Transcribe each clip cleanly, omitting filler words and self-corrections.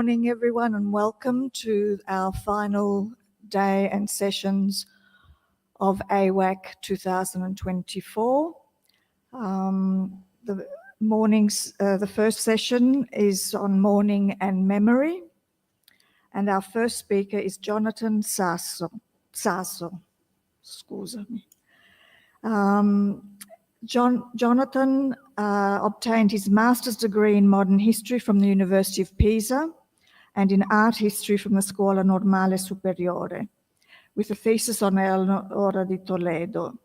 morning, everyone, and welcome to our final day and sessions of Aiwac 2024. The first session is on mourning and memory, and our first speaker is Jonathan Sasso. Scusami. Jonathan obtained his master's degree in modern history from the University of Pisa and in art history from the Scuola Normale Superiore, with a thesis on Eleonora di Toledo,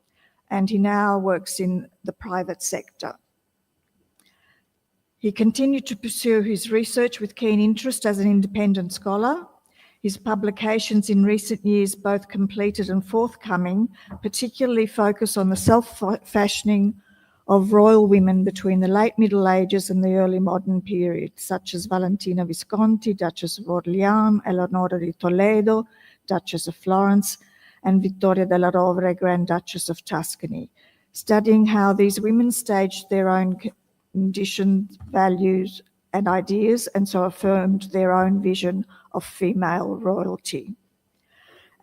and he now works in the private sector. He continued to pursue his research with keen interest as an independent scholar. His publications in recent years, both completed and forthcoming, particularly focus on the self-fashioning of royal women between the late Middle Ages and the early modern period, such as Valentina Visconti, Duchess of Orleans, Eleonora di Toledo, Duchess of Florence, and Vittoria della Rovere, Grand Duchess of Tuscany, studying how these women staged their own conditioned values and ideas, and so affirmed their own vision of female royalty.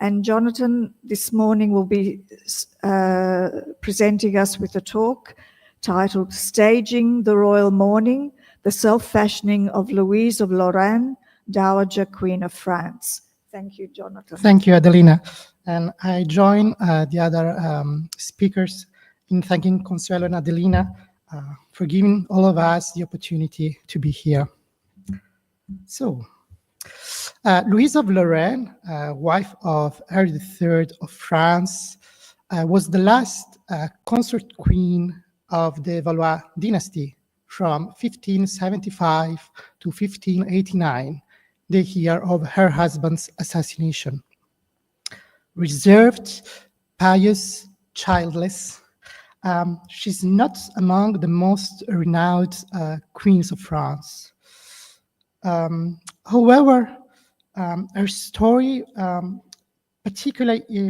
And Jonathan this morning will be presenting us with a talk titled Staging the Royal Mourning, the Self-Fashioning of Louise of Lorraine, Dowager Queen of France. Thank you, Jonathan. Thank you, Adelina. And I join the other speakers in thanking Consuelo and Adelina for giving all of us the opportunity to be here. So, Louise of Lorraine, wife of Henri III of France, was the last consort queen of the Valois dynasty from 1575 to 1589, the year of her husband's assassination. Reserved, pious, childless, she's not among the most renowned queens of France. However, her story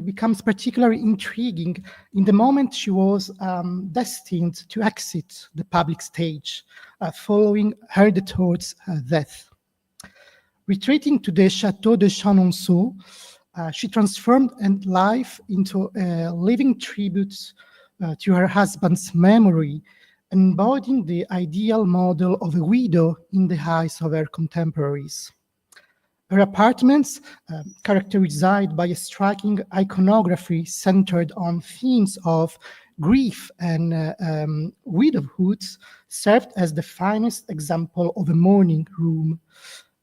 becomes particularly intriguing in the moment she was destined to exit the public stage following Henri III's death. Retreating to the Château de Chenonceau, she transformed her life into a living tribute to her husband's memory, embodying the ideal model of a widow in the eyes of her contemporaries. Her apartments, characterized by a striking iconography centered on themes of grief and widowhood, served as the finest example of a mourning room,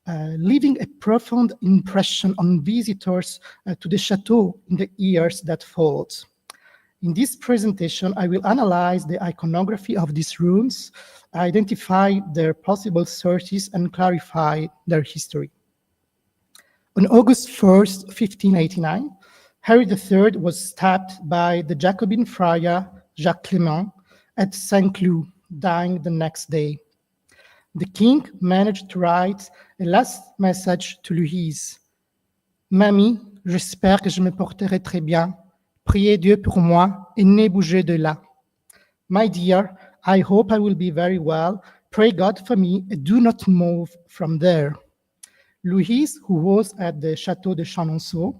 leaving a profound impression on visitors to the chateau in the years that followed. In this presentation, I will analyze the iconography of these rooms, identify their possible sources, and clarify their history. On August 1st, 1589, Henri III was stabbed by the Jacobin friar Jacques Clément at Saint-Cloud, dying the next day. The king managed to write a last message to Louise. Mamie, j'espère que je me porterai très bien. Priez Dieu pour moi et ne bougez de là. My dear, I hope I will be very well. Pray God for me and do not move from there. Louise, who was at the Château de Chenonceau,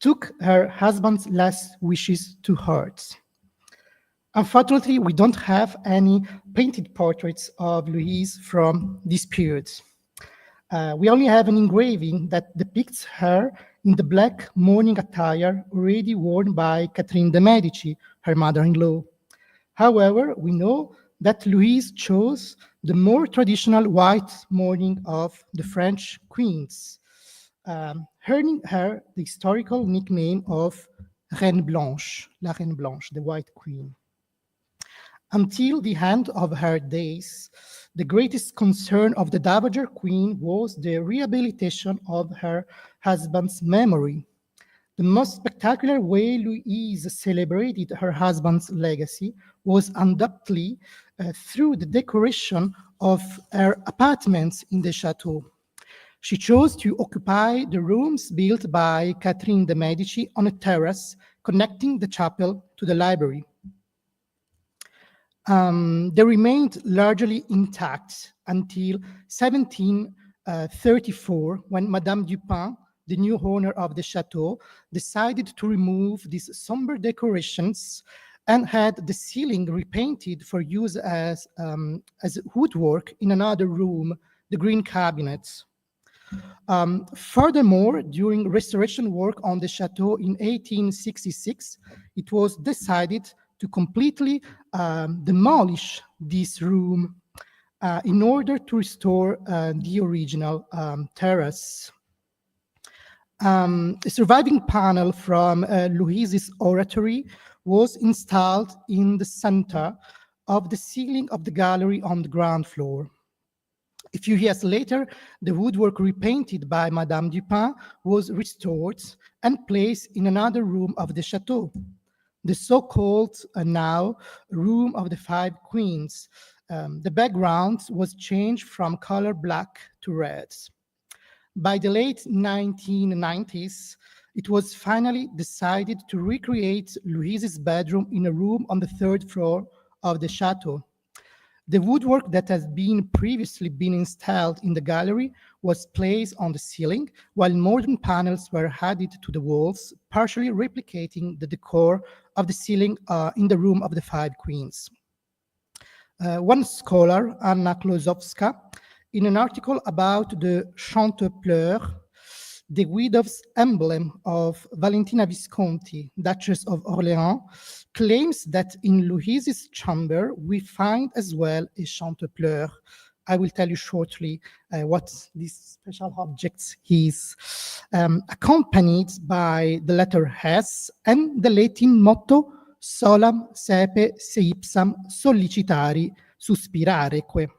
took her husband's last wishes to heart. Unfortunately, we don't have any painted portraits of Louise from this period. We only have an engraving that depicts her in the black mourning attire already worn by Catherine de' Medici, her mother-in-law. However, we know that Louise chose the more traditional white mourning of the French queens, earning her the historical nickname of Reine Blanche, la Reine Blanche, the White Queen. Until the end of her days, the greatest concern of the Dowager Queen was the rehabilitation of her husband's memory. The most spectacular way Louise celebrated her husband's legacy was undoubtedly through the decoration of her apartments in the chateau. She chose to occupy the rooms built by Catherine de' Medici on a terrace connecting the chapel to the library. They remained largely intact until 17 1834, when Madame Dupin, the new owner of the chateau, decided to remove these somber decorations and had the ceiling repainted for use as woodwork in another room, the Green Cabinet. Furthermore, during restoration work on the chateau in 1866, it was decided to completely demolish this room in order to restore the original terrace. A surviving panel from Louise's oratory was installed in the center of the ceiling of the gallery on the ground floor. A few years later, the woodwork repainted by Madame Dupin was restored and placed in another room of the chateau, the so-called now Room of the Five Queens. The background was changed from color black to red. By the late 1990s, it was finally decided to recreate Louise's bedroom in a room on the third floor of the chateau. The woodwork that has previously been installed in the gallery was placed on the ceiling, while modern panels were added to the walls, partially replicating the decor of the ceiling in the Room of the Five Queens. One scholar, Anna Klosowska, in an article about the Chantepleurs, the widow's emblem of Valentina Visconti, Duchess of Orléans, claims that in Louise's chamber we find as well a chantepleur. I will tell you shortly what this special object is, accompanied by the letter S and the Latin motto solam sepe se ipsam sollicitari suspirareque.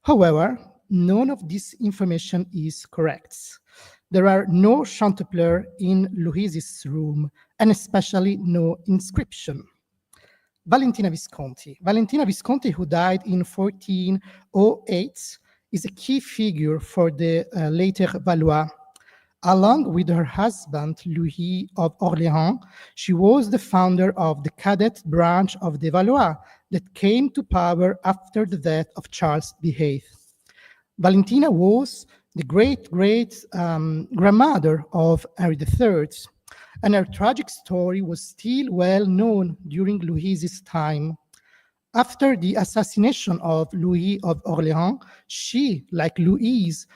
However, none of this information is correct. There are no chantepleurs in Louise's room, and especially no inscription. Valentina Visconti, who died in 1408, is a key figure for the later Valois. Along with her husband, Louis of Orléans, she was the founder of the cadet branch of the Valois that came to power after the death of Charles VIII. Valentina was the great-grandmother of Henry III, and her tragic story was still well known during Louise's time. After the assassination of Louis of Orléans, she, like Louise,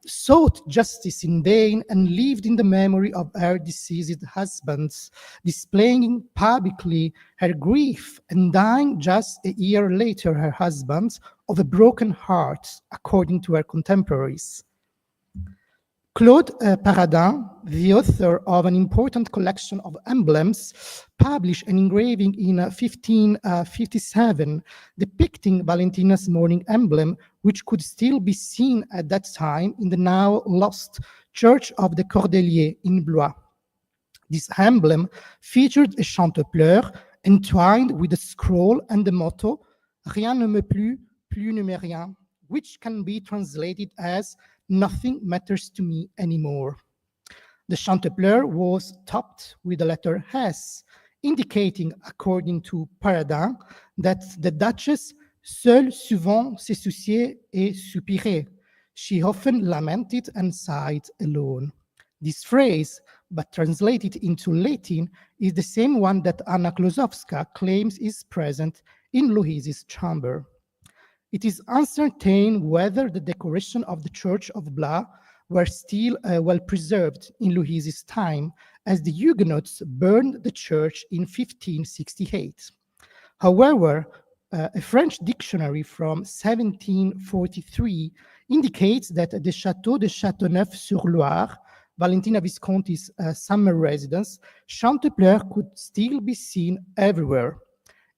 sought justice in vain and lived in the memory of her deceased husbands, displaying publicly her grief and dying just a year later, her husband, of a broken heart, according to her contemporaries. Claude Paradin, the author of an important collection of emblems, published an engraving in 1557 depicting Valentina's mourning emblem, which could still be seen at that time in the now lost Church of the Cordeliers in Blois. This emblem featured a chantepleur entwined with a scroll and the motto Rien ne me plus, plus ne me rien, which can be translated as nothing matters to me anymore. The chantepleur was topped with the letter S, indicating, according to Paradin, that the Duchess seule souvent se souciait et soupirait. She often lamented and sighed alone. This phrase, but translated into Latin, is the same one that Anna Klosowska claims is present in Louise's chamber. It is uncertain whether the decoration of the Church of Blois were still well preserved in Louise's time, as the Huguenots burned the church in 1568. However, a French dictionary from 1743 indicates that the Château de Châteauneuf-sur-Loire, Valentina Visconti's summer residence, chantepleurs could still be seen everywhere.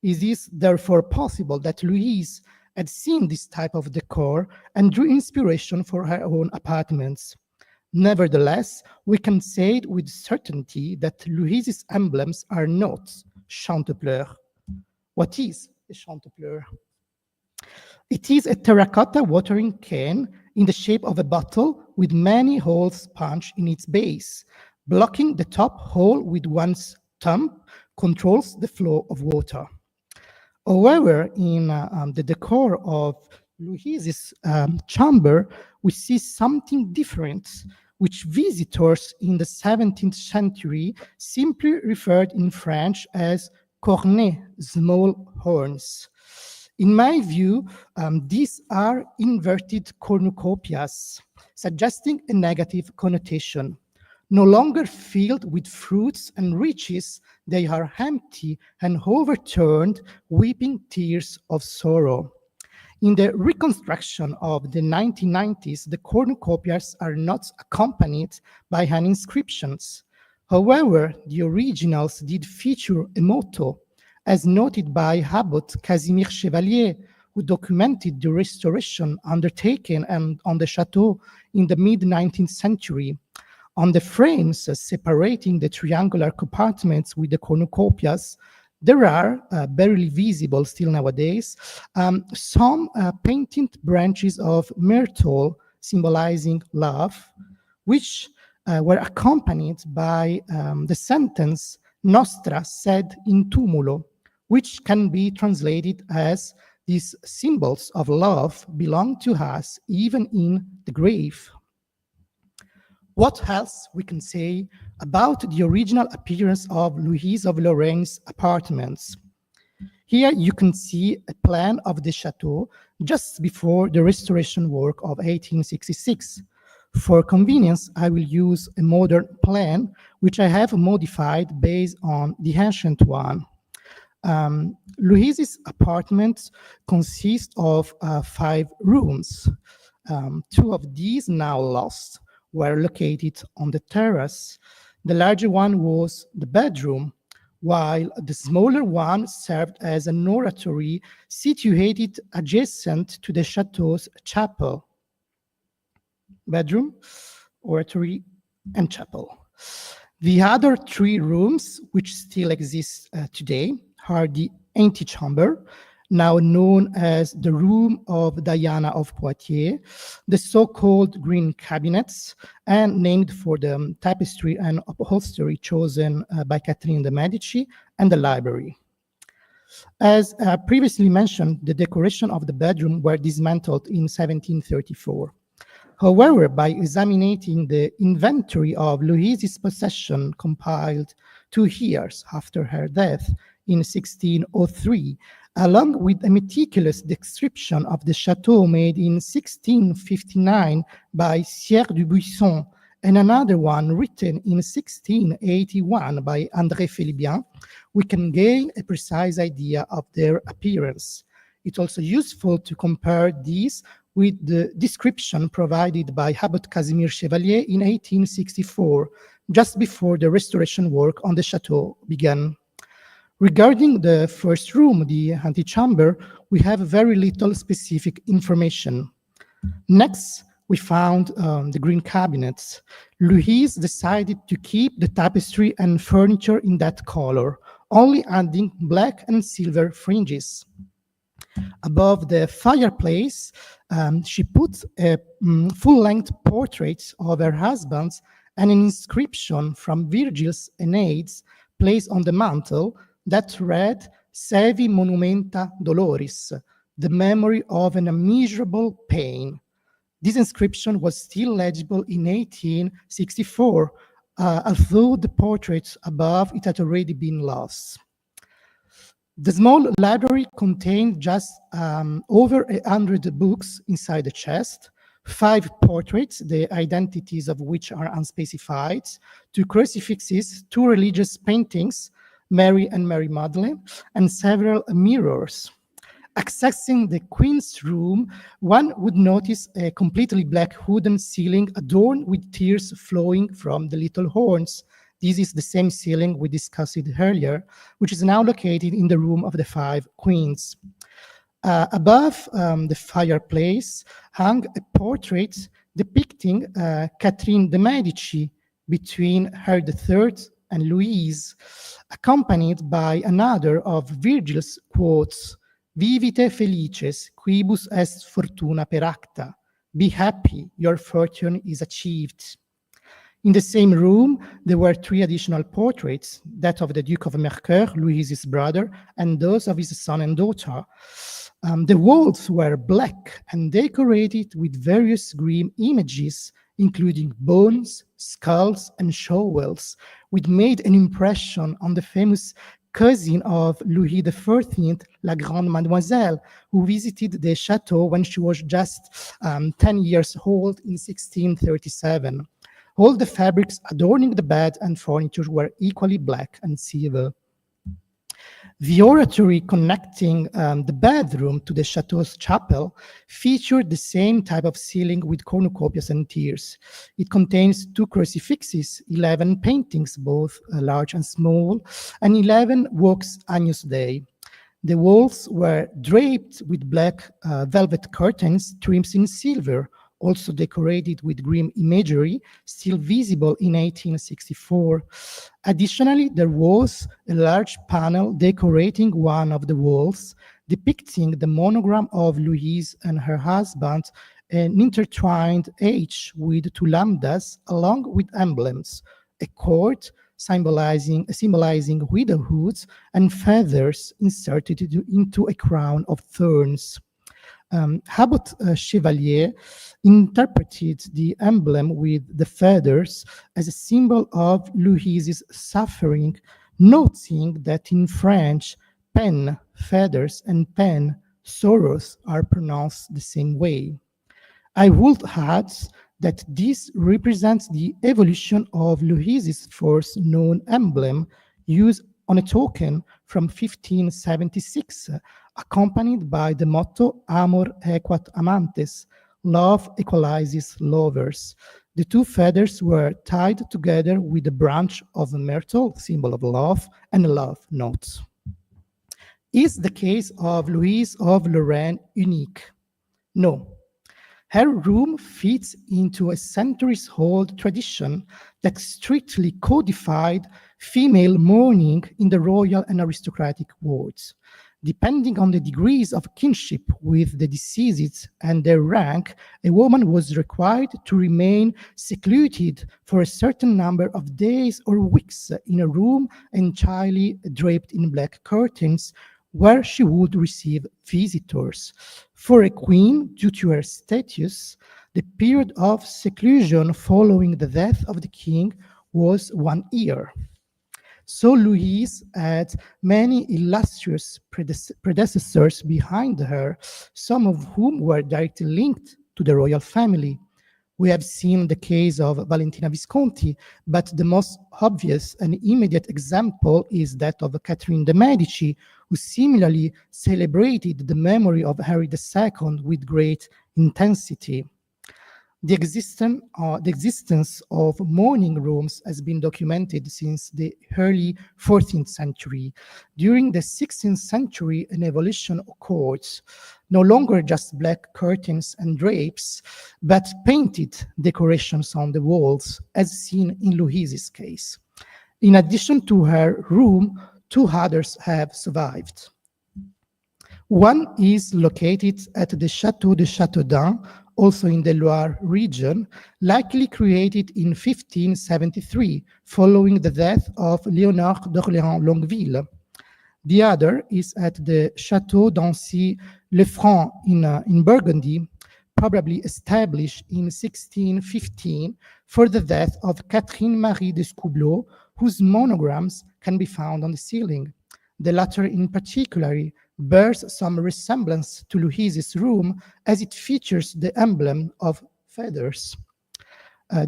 It is therefore possible that Louise had seen this type of decor and drew inspiration for her own apartments. Nevertheless, we can say with certainty that Louise's emblems are not chantepleurs. What is a chantepleur? It is a terracotta watering can in the shape of a bottle with many holes punched in its base. Blocking the top hole with one's thumb controls the flow of water. However, in the decor of Louise's chamber, we see something different, which visitors in the 17th century simply referred in French as cornets, small horns. In my view, these are inverted cornucopias, suggesting a negative connotation. No longer filled with fruits and riches, they are empty and overturned, weeping tears of sorrow. In the reconstruction of the 1990s, the cornucopias are not accompanied by an inscriptions. However, the originals did feature a motto, as noted by Abbot Casimir Chevalier, who documented the restoration undertaken on the chateau in the mid-19th century. On the frames separating the triangular compartments with the cornucopias, there are, barely visible still nowadays, some painted branches of myrtle symbolizing love, which were accompanied by the sentence Nostra sed in tumulo, which can be translated as these symbols of love belong to us even in the grave. What else we can say about the original appearance of Louise of Lorraine's apartments? Here you can see a plan of the chateau just before the restoration work of 1866. For convenience, I will use a modern plan, which I have modified based on the ancient one. Louise's apartment consists of 5 rooms. 2 of these, now lost, were located on the terrace. The larger one was the bedroom, while the smaller one served as an oratory situated adjacent to the chateau's chapel. Bedroom, oratory, and chapel. The other 3 rooms, which still exist today, are the antechamber, now known as the Room of Diana of Poitiers, the so-called green cabinets, and named for the tapestry and upholstery chosen by Catherine de' Medici, and the library. As previously mentioned, the decoration of the bedroom were dismantled in 1734. However, by examining the inventory of Louise's possession compiled 2 years after her death in 1603, along with a meticulous description of the chateau made in 1659 by Sieur Dubuisson, and another one written in 1681 by André Philibien, we can gain a precise idea of their appearance. It's also useful to compare these with the description provided by Abbot Casimir Chevalier in 1864, just before the restoration work on the chateau began. Regarding the first room, the antechamber, we have very little specific information. Next, we found the green cabinets. Louise decided to keep the tapestry and furniture in that color, only adding black and silver fringes. Above the fireplace, she put a full-length portrait of her husband and an inscription from Virgil's Aeneid placed on the mantle that read, Sevi monumenta doloris, the memory of an immeasurable pain. This inscription was still legible in 1864, although the portrait above it had already been lost. The small library contained just over 100 books inside the chest, 5 portraits, the identities of which are unspecified, 2 crucifixes, 2 religious paintings, Mary and Mary Magdalene, and several mirrors. Accessing the Queen's room, one would notice a completely black wooden ceiling adorned with tears flowing from the little horns. This is the same ceiling we discussed earlier, which is now located in the room of the 5 queens. Above the fireplace hung a portrait depicting Catherine de' Medici between her III and Louise, accompanied by another of Virgil's quotes, Vivite felices, quibus est fortuna peracta. Be happy, your fortune is achieved. In the same room, there were 3 additional portraits, that of the Duke of Mercoeur, Louise's brother, and those of his son and daughter. The walls were black and decorated with various grim images, including bones, skulls, and shovels, which made an impression on the famous cousin of Louis XIV, La Grande Mademoiselle, who visited the chateau when she was just 10 years old in 1637. All the fabrics adorning the bed and furniture were equally black and silver. The oratory connecting the bedroom to the chateau's chapel featured the same type of ceiling with cornucopias and tiers. It contains 2 crucifixes, 11 paintings, both large and small, and 11 works Agnus Dei. The walls were draped with black velvet curtains trimmed in silver, also decorated with grim imagery, still visible in 1864. Additionally, there was a large panel decorating one of the walls, depicting the monogram of Louise and her husband, an intertwined H with 2 lambdas, along with emblems, a cord symbolizing widowhood and feathers inserted into a crown of thorns. Abbot Chevalier interpreted the emblem with the feathers as a symbol of Louise's suffering, noting that in French, pen, feathers, and pen, sorrows are pronounced the same way. I would add that this represents the evolution of Louise's first known emblem, used on a token from 1576, accompanied by the motto Amor equat amantes, love equalizes lovers. The 2 feathers were tied together with a branch of myrtle, symbol of love, and a love note. Is the case of Louise of Lorraine unique? No. Her room fits into a centuries-old tradition that strictly codified female mourning in the royal and aristocratic wards. Depending on the degrees of kinship with the deceased and their rank, a woman was required to remain secluded for a certain number of days or weeks in a room entirely draped in black curtains, where she would receive visitors. For a queen, due to her status, the period of seclusion following the death of the king was 1 year. So Louise had many illustrious predecessors behind her, some of whom were directly linked to the royal family. We have seen the case of Valentina Visconti, but the most obvious and immediate example is that of Catherine de' Medici, who similarly celebrated the memory of Henry II with great intensity. The existence of mourning rooms has been documented since the early 14th century. During the 16th century, an evolution occurred, no longer just black curtains and drapes, but painted decorations on the walls, as seen in Louise's case. In addition to her room, 2 others have survived. One is located at the Château de Châteaudun, also in the Loire region, likely created in 1573, following the death of Léonard d'Orléans Longueville. The other is at the Château d'Ancy-le-Franc in Burgundy, probably established in 1615 for the death of Catherine Marie d'Escoubleau, whose monograms can be found on the ceiling. The latter in particular bears some resemblance to Louise's room, as it features the emblem of feathers.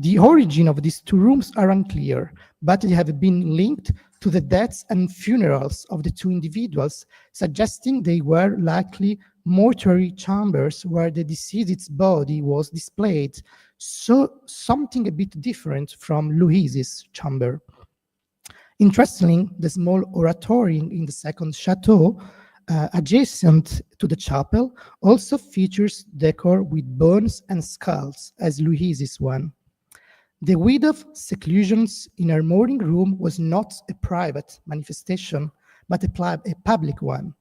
The origin of these 2 rooms are unclear, but they have been linked to the deaths and funerals of the 2 individuals, suggesting they were likely mortuary chambers where the deceased's body was displayed, so something a bit different from Louise's chamber. Interestingly, the small oratory in the second chateau, adjacent to the chapel, also features decor with bones and skulls, as Louise's one. The widow's seclusions in her mourning room was not a private manifestation, but a public one,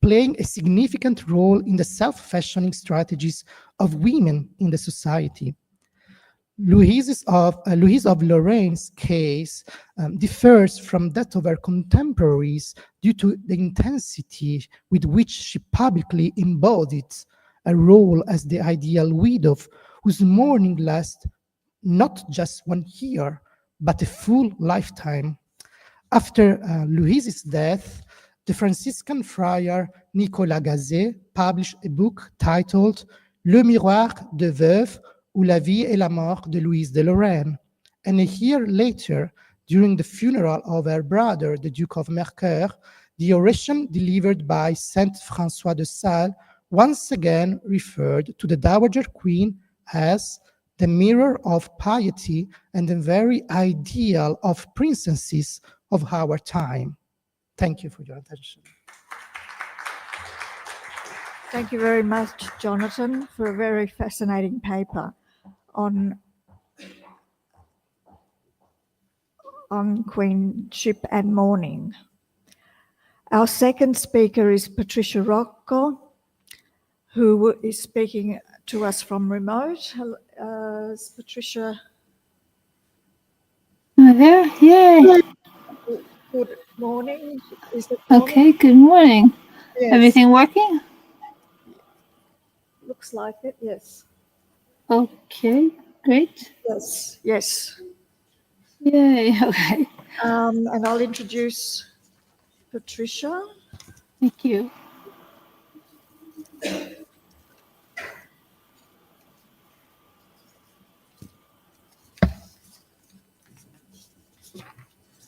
playing a significant role in the self-fashioning strategies of women in the society. Louise of Lorraine's case differs from that of her contemporaries due to the intensity with which she publicly embodied a role as the ideal widow whose mourning lasts not just 1 year, but a full lifetime. After Louise's death, the Franciscan friar Nicolas Gazet published a book titled Le Miroir de Veuve ou la vie et la mort de Louise de Lorraine. And a year later, during the funeral of her brother, the Duke of Mercoeur, the oration delivered by Saint Francois de Sales once again referred to the Dowager Queen as the mirror of piety and the very ideal of princesses of our time. Thank you for your attention. Thank you very much, Jonathan, for a very fascinating paper on queenship and mourning. Our second speaker is Patricia Rocco, who is speaking to us from remote. Is Patricia? Am I there? Yay! Good morning. Is it morning? Okay, good morning. Yes. Everything working? Looks like it, yes. Okay, great. Yes, yes. Yay, okay. And I'll introduce Patricia. Thank you.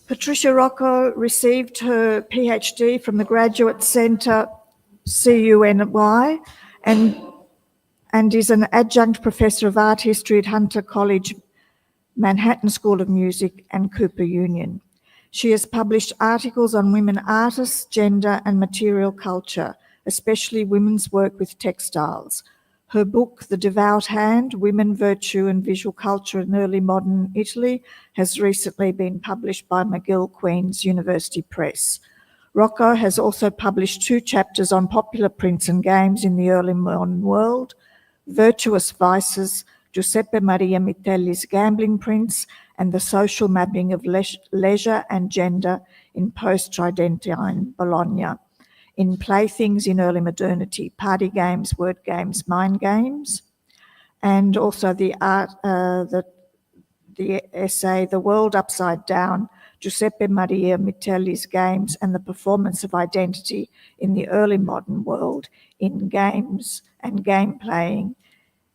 Patricia Rocco received her PhD from the Graduate Centre CUNY and is an adjunct professor of art history at Hunter College, Manhattan School of Music and Cooper Union. She has published articles on women artists, gender and material culture, especially women's work with textiles. Her book, The Devout Hand, Women, Virtue and Visual Culture in Early Modern Italy, has recently been published by McGill Queen's University Press. Rocco has also published 2 chapters on popular prints and games in the early modern world, Virtuous Vices, Giuseppe Maria Mitelli's Gambling Prints, and the social mapping of leisure and gender in post-Tridentine Bologna, in Playthings in Early Modernity, Party Games, Word Games, Mind Games, and also the essay, The World Upside Down, Giuseppe Maria Mitelli's Games and the Performance of Identity in the Early Modern World in Games and Game Playing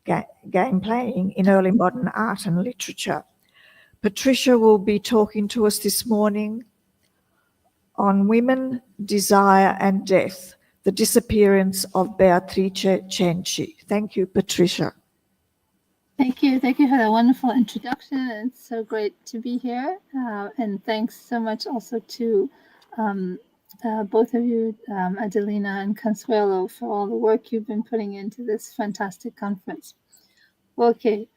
in Early Modern Art and Literature. Patricia will be talking to us this morning on Women, Desire and Death, the disappearance of Beatrice Cenci. Thank you, Patricia. Thank you for that wonderful introduction. It's so great to be here. And thanks so much also to both of you, Adelina and Consuelo, for all the work you've been putting into this fantastic conference. Okay.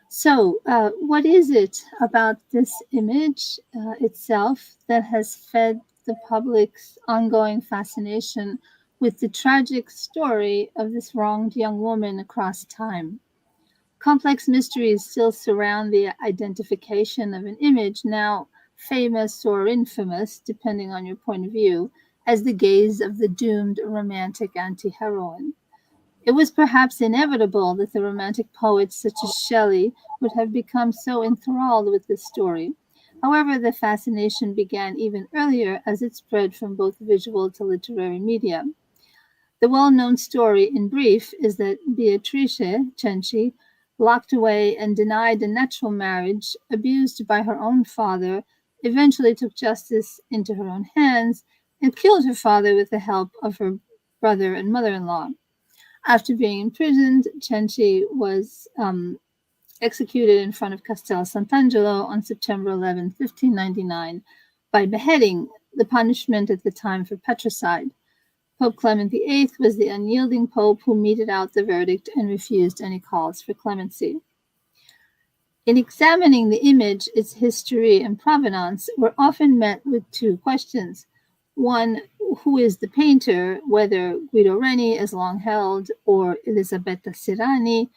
So what is it about this image itself that has fed the public's ongoing fascination with the tragic story of this wronged young woman across time? Complex mysteries still surround the identification of an image, now famous or infamous, depending on your point of view, as the gaze of the doomed romantic anti-heroine. It was perhaps inevitable that the romantic poets such as Shelley would have become so enthralled with this story. However, the fascination began even earlier as it spread from both visual to literary media. The well-known story, in brief, is that Beatrice Cenci, locked away and denied a natural marriage, abused by her own father, eventually took justice into her own hands and killed her father with the help of her brother and mother-in-law. After being imprisoned, Cenci was executed in front of Castel Sant'Angelo on September 11, 1599, by beheading, the punishment at the time for patricide. Pope Clement VIII was the unyielding pope who meted out the verdict and refused any calls for clemency. In examining the image, its history and provenance, we're often met with 2 questions. One, who is the painter, whether Guido Reni, as long held, or Elisabetta Sirani,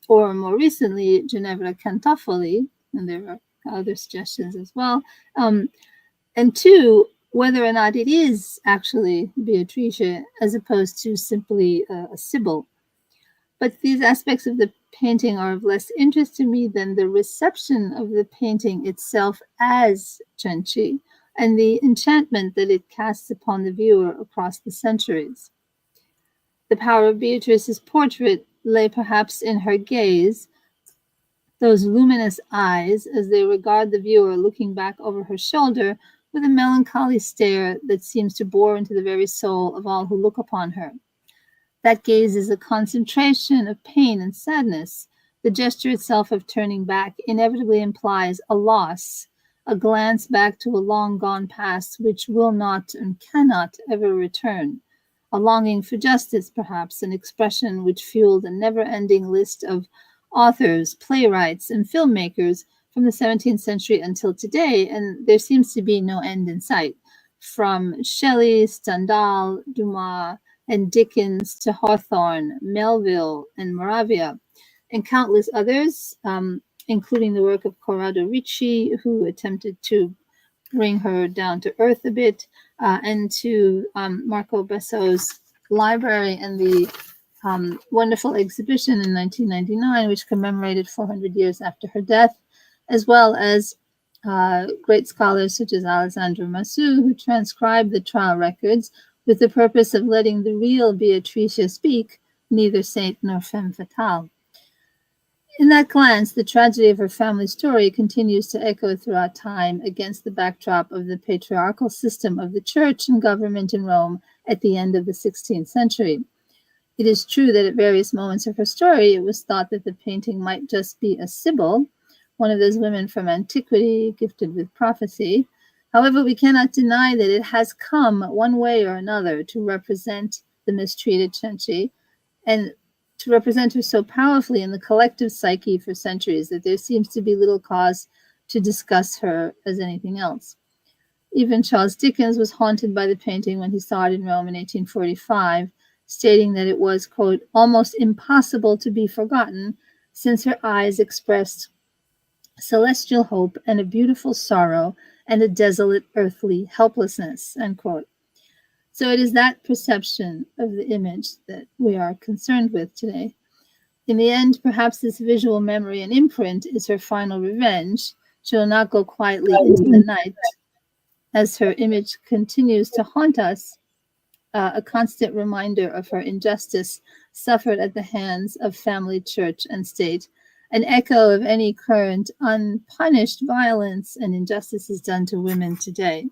or more recently, Ginevra Cantofoli, and there are other suggestions as well. And two, whether or not it is actually Beatrice as opposed to simply a Sibyl. But these aspects of the painting are of less interest to me than the reception of the painting itself as Cenci and the enchantment that it casts upon the viewer across the centuries. The power of Beatrice's portrait lay perhaps in her gaze, those luminous eyes as they regard the viewer looking back over her shoulder with a melancholy stare that seems to bore into the very soul of all who look upon her. That gaze is a concentration of pain and sadness. The gesture itself of turning back inevitably implies a loss, a glance back to a long gone past which will not and cannot ever return, a longing for justice, perhaps, an expression which fueled a never-ending list of authors, playwrights, and filmmakers from the 17th century until today, and there seems to be no end in sight. From Shelley, Stendhal, Dumas, and Dickens to Hawthorne, Melville, and Moravia, and countless others, including the work of Corrado Ricci, who attempted to bring her down to earth a bit, and to Marco Besso's library and the wonderful exhibition in 1999, which commemorated 400 years after her death, as well as great scholars such as Alessandro Massou, who transcribed the trial records with the purpose of letting the real Beatrice speak, neither saint nor femme fatale. In that glance, the tragedy of her family story continues to echo throughout time against the backdrop of the patriarchal system of the church and government in Rome at the end of the 16th century. It is true that at various moments of her story, it was thought that the painting might just be a Sibyl, one of those women from antiquity gifted with prophecy. However, we cannot deny that it has come one way or another to represent the mistreated Cenci and to represent her so powerfully in the collective psyche for centuries that there seems to be little cause to discuss her as anything else. Even Charles Dickens was haunted by the painting when he saw it in Rome in 1845, stating that it was, quote, almost impossible to be forgotten, since her eyes expressed celestial hope and a beautiful sorrow and a desolate earthly helplessness, end quote. So it is that perception of the image that we are concerned with today. In the end, perhaps this visual memory and imprint is her final revenge. She will not go quietly into the night as her image continues to haunt us, a constant reminder of her injustice suffered at the hands of family, church, and state, an echo of any current unpunished violence and injustices done to women today.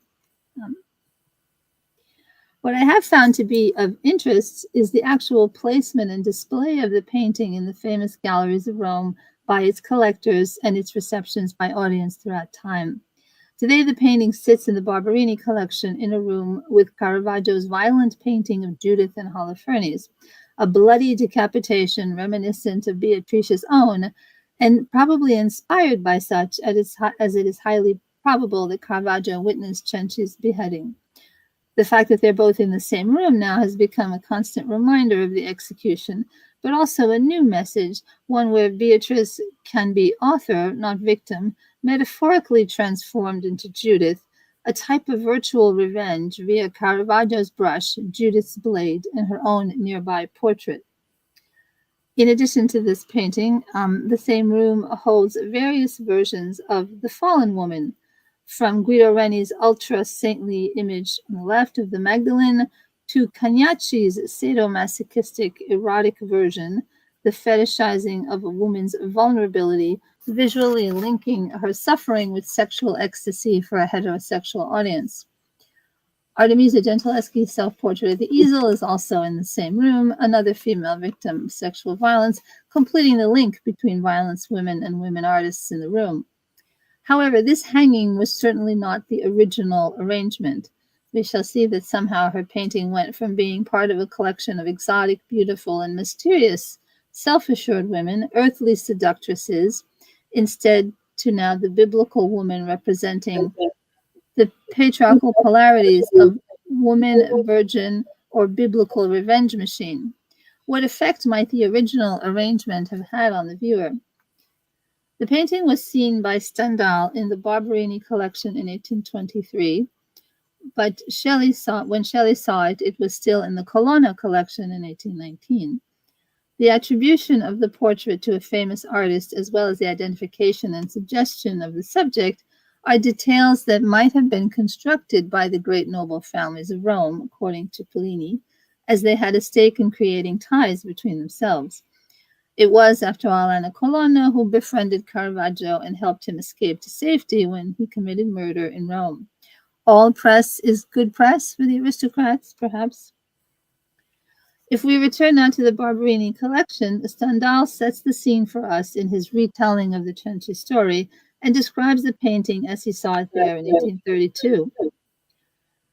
What I have found to be of interest is the actual placement and display of the painting in the famous galleries of Rome by its collectors and its receptions by audience throughout time. Today, the painting sits in the Barberini collection in a room with Caravaggio's violent painting of Judith and Holofernes, a bloody decapitation reminiscent of Beatrice's own, and probably inspired by such, as it is highly probable that Caravaggio witnessed Cenci's beheading. The fact that they're both in the same room now has become a constant reminder of the execution, but also a new message, one where Beatrice can be author, not victim, metaphorically transformed into Judith, a type of virtual revenge via Caravaggio's brush, Judith's blade, and her own nearby portrait. In addition to this painting, the same room holds various versions of The Fallen Woman, from Guido Reni's ultra-saintly image on the left of the Magdalene to Cagnacci's sadomasochistic erotic version, the fetishizing of a woman's vulnerability, visually linking her suffering with sexual ecstasy for a heterosexual audience. Artemisia Gentileschi's self-portrait at the easel is also in the same room, another female victim of sexual violence, completing the link between violence women and women artists in the room. However, this hanging was certainly not the original arrangement. We shall see that somehow her painting went from being part of a collection of exotic, beautiful, and mysterious, self-assured women, earthly seductresses, instead to now the biblical woman representing the patriarchal polarities of woman, virgin, or biblical revenge machine. What effect might the original arrangement have had on the viewer? The painting was seen by Stendhal in the Barberini collection in 1823, but when Shelley saw it, it was still in the Colonna collection in 1819. The attribution of the portrait to a famous artist, as well as the identification and suggestion of the subject, are details that might have been constructed by the great noble families of Rome, according to Pliny, as they had a stake in creating ties between themselves. It was, after all, Anna Colonna who befriended Caravaggio and helped him escape to safety when he committed murder in Rome. All press is good press for the aristocrats, perhaps. If we return now to the Barberini collection, Stendhal sets the scene for us in his retelling of the Cenci story and describes the painting as he saw it there in 1832.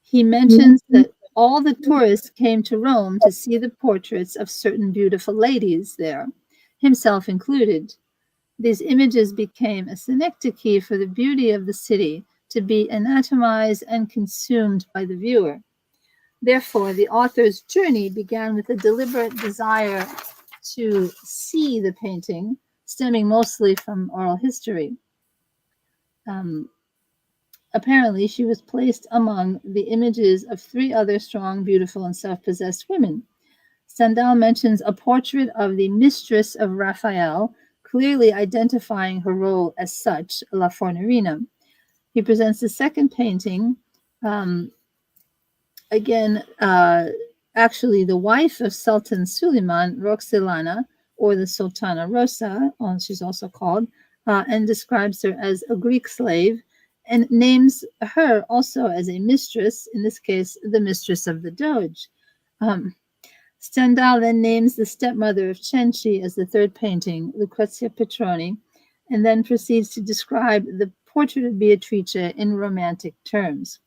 He mentions that all the tourists came to Rome to see the portraits of certain beautiful ladies there, himself included. These images became a synecdoche for the beauty of the city, to be anatomized and consumed by the viewer. Therefore, the author's journey began with a deliberate desire to see the painting, stemming mostly from oral history. Apparently, she was placed among the images of 3 other strong, beautiful, and self-possessed women. Stendhal mentions a portrait of the mistress of Raphael, clearly identifying her role as such, La Fornerina. He presents the second painting, actually the wife of Sultan Suleiman, Roxelana, or the Sultana Rosa, she's also called, and describes her as a Greek slave, and names her also as a mistress, in this case, the mistress of the Doge. Stendhal then names the stepmother of Cenci as the third painting, Lucrezia Petroni, and then proceeds to describe the portrait of Beatrice in romantic terms.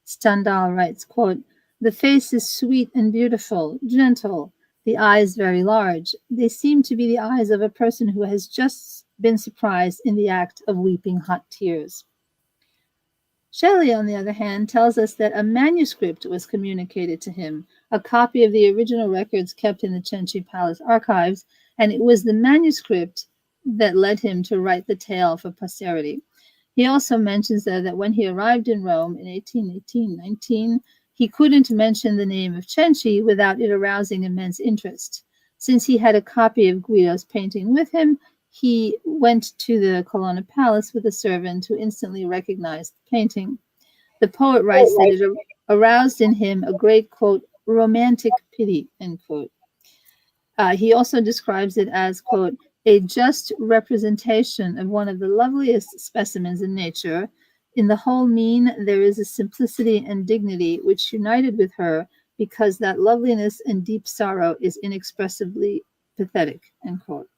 Stendhal writes, quote, "The face is sweet and beautiful, gentle, the eyes very large. They seem to be the eyes of a person who has just been surprised in the act of weeping hot tears." Shelley, on the other hand, tells us that a manuscript was communicated to him, a copy of the original records kept in the Cenci Palace archives, and it was the manuscript that led him to write the tale for posterity. He also mentions that when he arrived in Rome in 1819, he couldn't mention the name of Cenci without it arousing immense interest. Since he had a copy of Guido's painting with him, he went to the Colonna Palace with a servant who instantly recognized the painting. The poet writes that it aroused in him a great, quote, romantic pity, end quote. He also describes it as, quote, a just representation of one of the loveliest specimens in nature. In the whole mien, there is a simplicity and dignity which united with her, because that loveliness and deep sorrow is inexpressibly pathetic, end quote.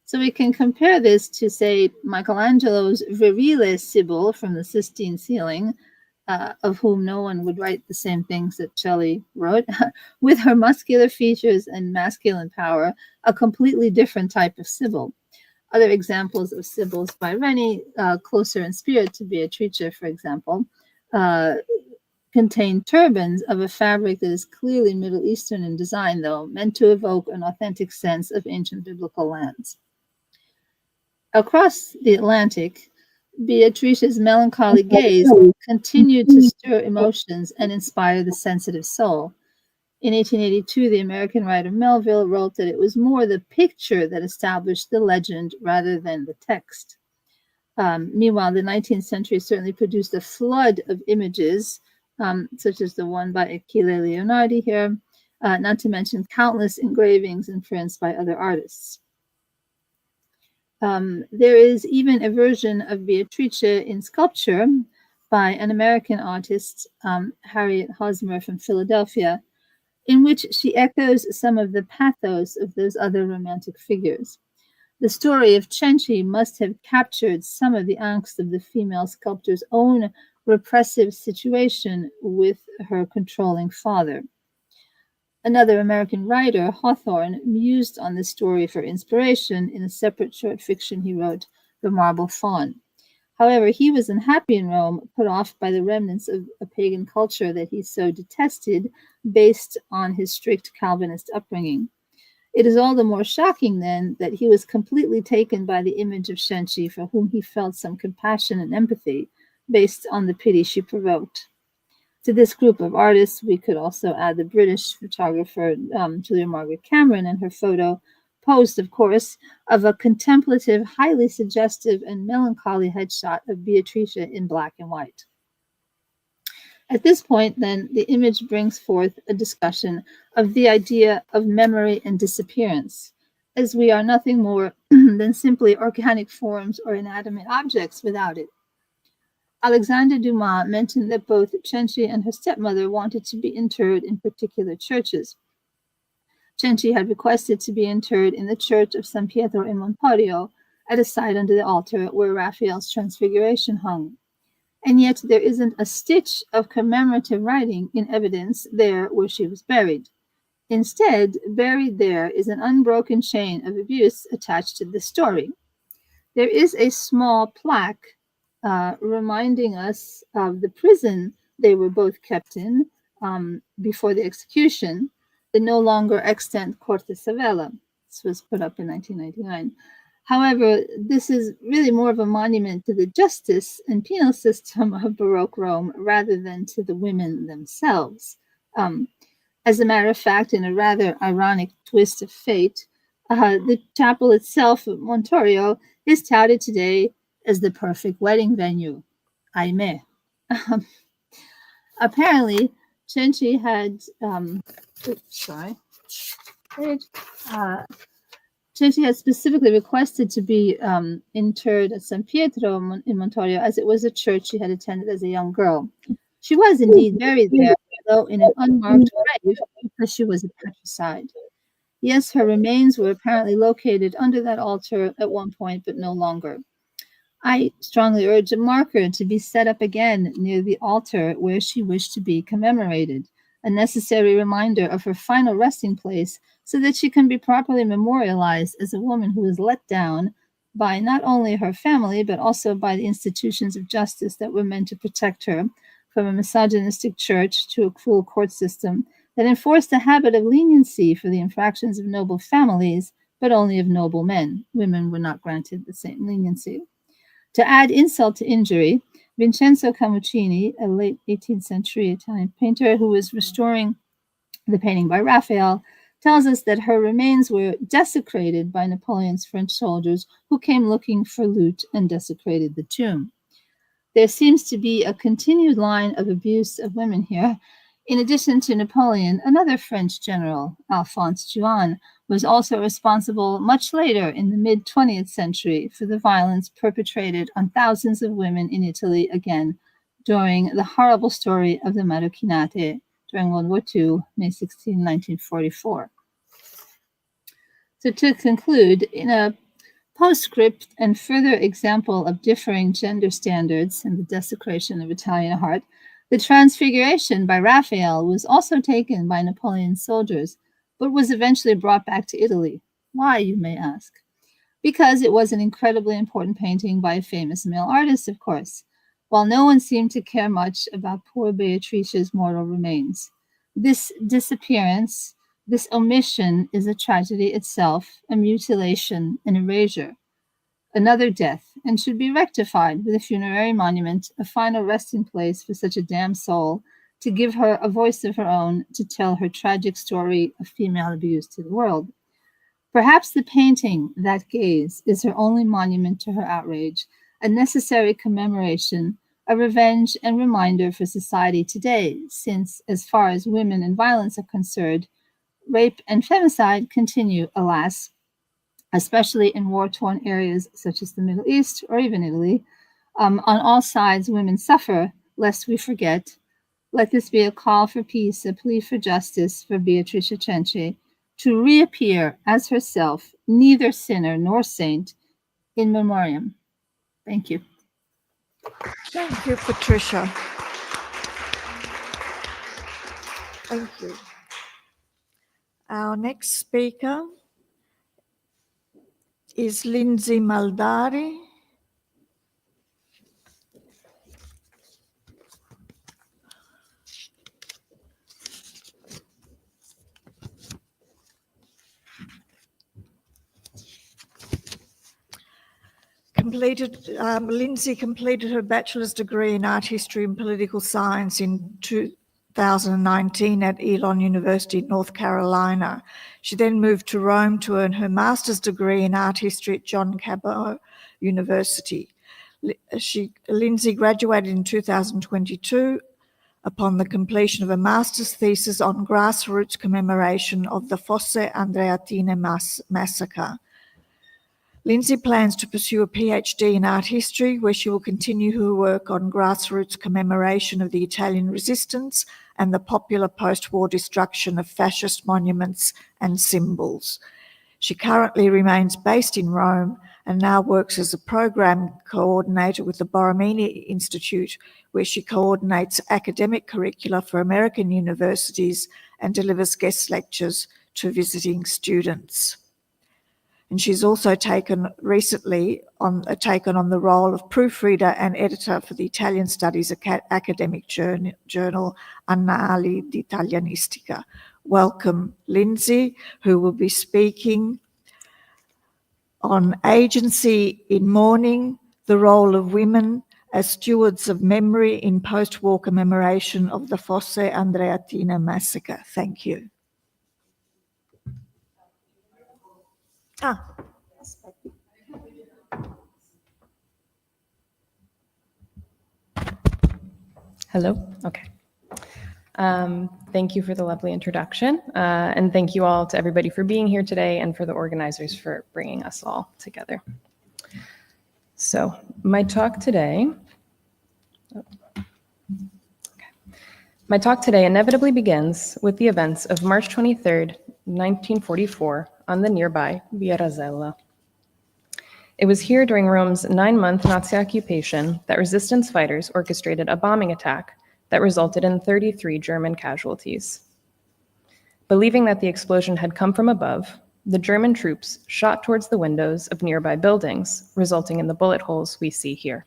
So we can compare this to, say, Michelangelo's virile Sibyl from the Sistine ceiling, of whom no one would write the same things that Shelley wrote, with her muscular features and masculine power, a completely different type of Sibyl. Other examples of Sibyls by Reni, closer in spirit to Beatrice, for example, contain turbans of a fabric that is clearly Middle Eastern in design, though, meant to evoke an authentic sense of ancient biblical lands. Across the Atlantic, Beatrice's melancholy gaze continued to stir emotions and inspire the sensitive soul. In 1882, the American writer Melville wrote that it was more the picture that established the legend rather than the text. Meanwhile, the 19th century certainly produced a flood of images, such as the one by Achille Leonardi here, not to mention countless engravings and prints by other artists. There is even a version of Beatrice in sculpture by an American artist, Harriet Hosmer from Philadelphia, in which she echoes some of the pathos of those other romantic figures. The story of Cenci must have captured some of the angst of the female sculptor's own repressive situation with her controlling father. Another American writer, Hawthorne, mused on this story for inspiration in a separate short fiction he wrote, The Marble Faun. However, he was unhappy in Rome, put off by the remnants of a pagan culture that he so detested, based on his strict Calvinist upbringing. It is all the more shocking, then, that he was completely taken by the image of Shenchi, for whom he felt some compassion and empathy based on the pity she provoked. To this group of artists, we could also add the British photographer Julia Margaret Cameron and her photo, posed, of course, of a contemplative, highly suggestive, and melancholy headshot of Beatrice in black and white. At this point, then, the image brings forth a discussion of the idea of memory and disappearance, as we are nothing more than simply organic forms or inanimate objects without it. Alexandre Dumas mentioned that both Cenci and her stepmother wanted to be interred in particular churches. Cenci had requested to be interred in the church of San Pietro in Montorio, at a site under the altar where Raphael's Transfiguration hung. And yet there isn't a stitch of commemorative writing in evidence there where she was buried. Instead, buried there is an unbroken chain of abuse attached to the story. There is a small plaque reminding us of the prison they were both kept in before the execution, the no longer extant Corte Savella. This was put up in 1999. However, this is really more of a monument to the justice and penal system of Baroque Rome rather than to the women themselves. As a matter of fact, in a rather ironic twist of fate, the chapel itself at Montorio is touted today as the perfect wedding venue. Aime. Apparently, Cenci had, Cenci had specifically requested to be interred at San Pietro in Montorio, as it was a church she had attended as a young girl. She was indeed buried there, though in an unmarked grave, because she was a patricide. Yes, her remains were apparently located under that altar at one point, but no longer. I strongly urge a marker to be set up again near the altar where she wished to be commemorated, a necessary reminder of her final resting place, so that she can be properly memorialized as a woman who was let down by not only her family, but also by the institutions of justice that were meant to protect her from a misogynistic church to a cruel court system that enforced a habit of leniency for the infractions of noble families, but only of noble men. Women were not granted the same leniency. To add insult to injury, Vincenzo Camuccini, a late 18th century Italian painter who was restoring the painting by Raphael, tells us that her remains were desecrated by Napoleon's French soldiers who came looking for loot and desecrated the tomb. There seems to be a continued line of abuse of women here. In addition to Napoleon, another French general, Alphonse Juin, was also responsible much later in the mid-20th century for the violence perpetrated on thousands of women in Italy again during the horrible story of the Marochinate during World War II, May 16, 1944. So to conclude, in a postscript and further example of differing gender standards and the desecration of Italian art, the Transfiguration by Raphael was also taken by Napoleon's soldiers, but was eventually brought back to Italy. Why, you may ask? Because it was an incredibly important painting by a famous male artist, of course, while no one seemed to care much about poor Beatrice's mortal remains. This disappearance, this omission is a tragedy itself, a mutilation, an erasure, another death, and should be rectified with a funerary monument, a final resting place for such a damned soul, to give her a voice of her own, to tell her tragic story of female abuse to the world. Perhaps the painting, That Gaze, is her only monument to her outrage, a necessary commemoration, a revenge and reminder for society today, since, as far as women and violence are concerned, rape and femicide continue, alas, especially in war-torn areas such as the Middle East or even Italy. On all sides, women suffer, lest we forget. Let this be a call for peace, a plea for justice for Beatrice Cenci, to reappear as herself, neither sinner nor saint, in memoriam. Thank you. Thank you, Patricia. Thank you. Our next speaker is Lindsay Maldari. Lindsay completed her bachelor's degree in art history and political science in 2019 at Elon University, North Carolina. She then moved to Rome to earn her master's degree in art history at John Cabot University. Lindsay graduated in 2022 upon the completion of a master's thesis on grassroots commemoration of the Fosse Andreattine massacre. Lindsay plans to pursue a PhD in art history, where she will continue her work on grassroots commemoration of the Italian resistance and the popular post-war destruction of fascist monuments and symbols. She currently remains based in Rome and now works as a program coordinator with the Borromini Institute, where she coordinates academic curricula for American universities and delivers guest lectures to visiting students. And she's also recently taken on the role of proofreader and editor for the Italian Studies academic journal Annali d'Italianistica. Welcome, Lindsay, who will be speaking on agency in mourning, the role of women as stewards of memory in post-war commemoration of the Fosse Andreattine massacre. Thank you. Hello, okay. Thank you for the lovely introduction, and thank you all to everybody for being here today and for the organizers for bringing us all together. So my talk today inevitably begins with the events of March 23rd, 1944 on the nearby Via Rasella. It was here during Rome's 9-month Nazi occupation that resistance fighters orchestrated a bombing attack that resulted in 33 German casualties. Believing that the explosion had come from above, the German troops shot towards the windows of nearby buildings, resulting in the bullet holes we see here.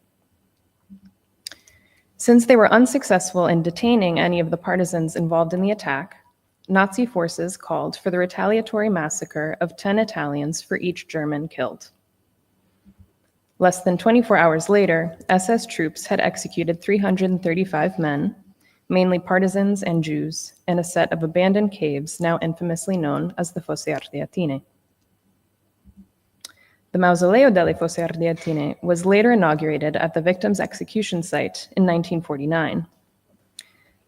Since they were unsuccessful in detaining any of the partisans involved in the attack, Nazi forces called for the retaliatory massacre of 10 Italians for each German killed. Less than 24 hours later, SS troops had executed 335 men, mainly partisans and Jews, in a set of abandoned caves now infamously known as the Fosse Ardeatine. The Mausoleo delle Fosse Ardeatine was later inaugurated at the victims' execution site in 1949.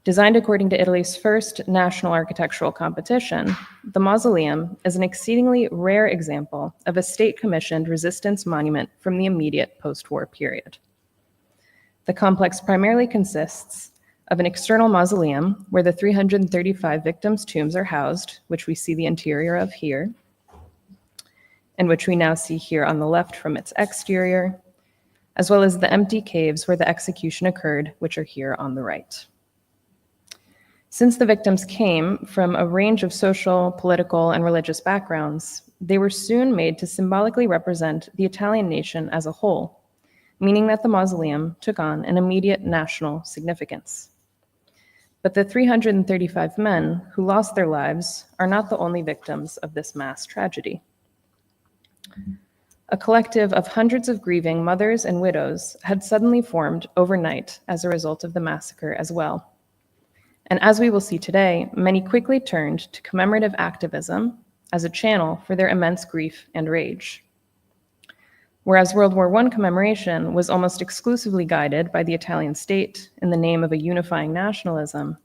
Designed according to Italy's first national architectural competition, the mausoleum is an exceedingly rare example of a state-commissioned resistance monument from the immediate post-war period. The complex primarily consists of an external mausoleum where the 335 victims' tombs are housed, which we see the interior of here, and which we now see here on the left from its exterior, as well as the empty caves where the execution occurred, which are here on the right. Since the victims came from a range of social, political, and religious backgrounds, they were soon made to symbolically represent the Italian nation as a whole, meaning that the mausoleum took on an immediate national significance. But the 335 men who lost their lives are not the only victims of this mass tragedy. A collective of hundreds of grieving mothers and widows had suddenly formed overnight as a result of the massacre as well. And as we will see today, many quickly turned to commemorative activism as a channel for their immense grief and rage. Whereas World War I commemoration was almost exclusively guided by the Italian state in the name of a unifying nationalism,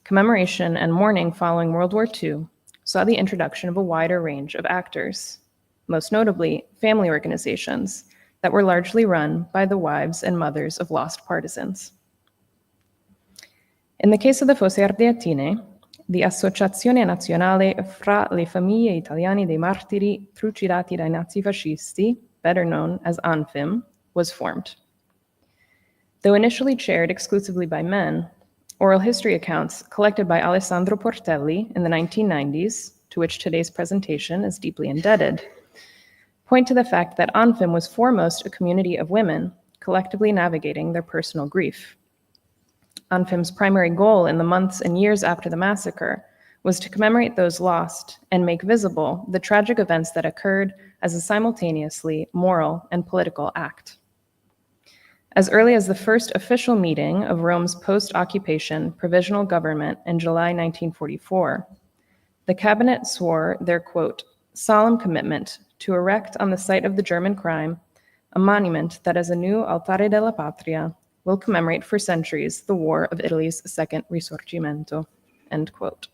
commemoration and mourning following World War II saw the introduction of a wider range of actors, most notably family organizations that were largely run by the wives and mothers of lost partisans. In the case of the Fosse Ardeatine, the Associazione Nazionale fra le Famiglie Italiane dei Martiri Trucidati dai Nazifascisti, better known as ANFIM, was formed. Though initially chaired exclusively by men, oral history accounts collected by Alessandro Portelli in the 1990s, to which today's presentation is deeply indebted, point to the fact that ANFIM was foremost a community of women collectively navigating their personal grief. ANFIM's primary goal in the months and years after the massacre was to commemorate those lost and make visible the tragic events that occurred as a simultaneously moral and political act. As early as the first official meeting of Rome's post-occupation provisional government in July 1944, the cabinet swore their, quote, solemn commitment to erect on the site of the German crime a monument that as a new altare della patria will commemorate for centuries the war of Italy's second Risorgimento, end quote.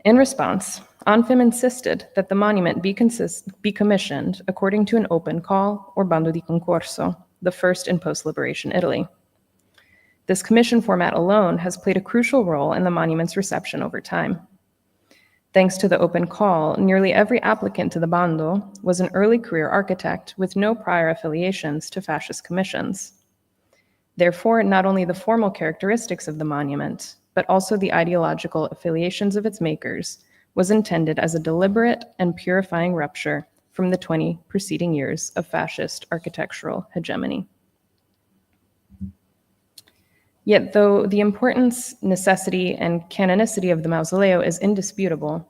In response, ANFIM insisted that the monument be commissioned according to an open call or bando di concorso, the first in post-liberation Italy. This commission format alone has played a crucial role in the monument's reception over time. Thanks to the open call, nearly every applicant to the bando was an early career architect with no prior affiliations to fascist commissions. Therefore, not only the formal characteristics of the monument, but also the ideological affiliations of its makers, was intended as a deliberate and purifying rupture from the 20 preceding years of fascist architectural hegemony. Yet, though the importance, necessity, and canonicity of the mausoleo is indisputable,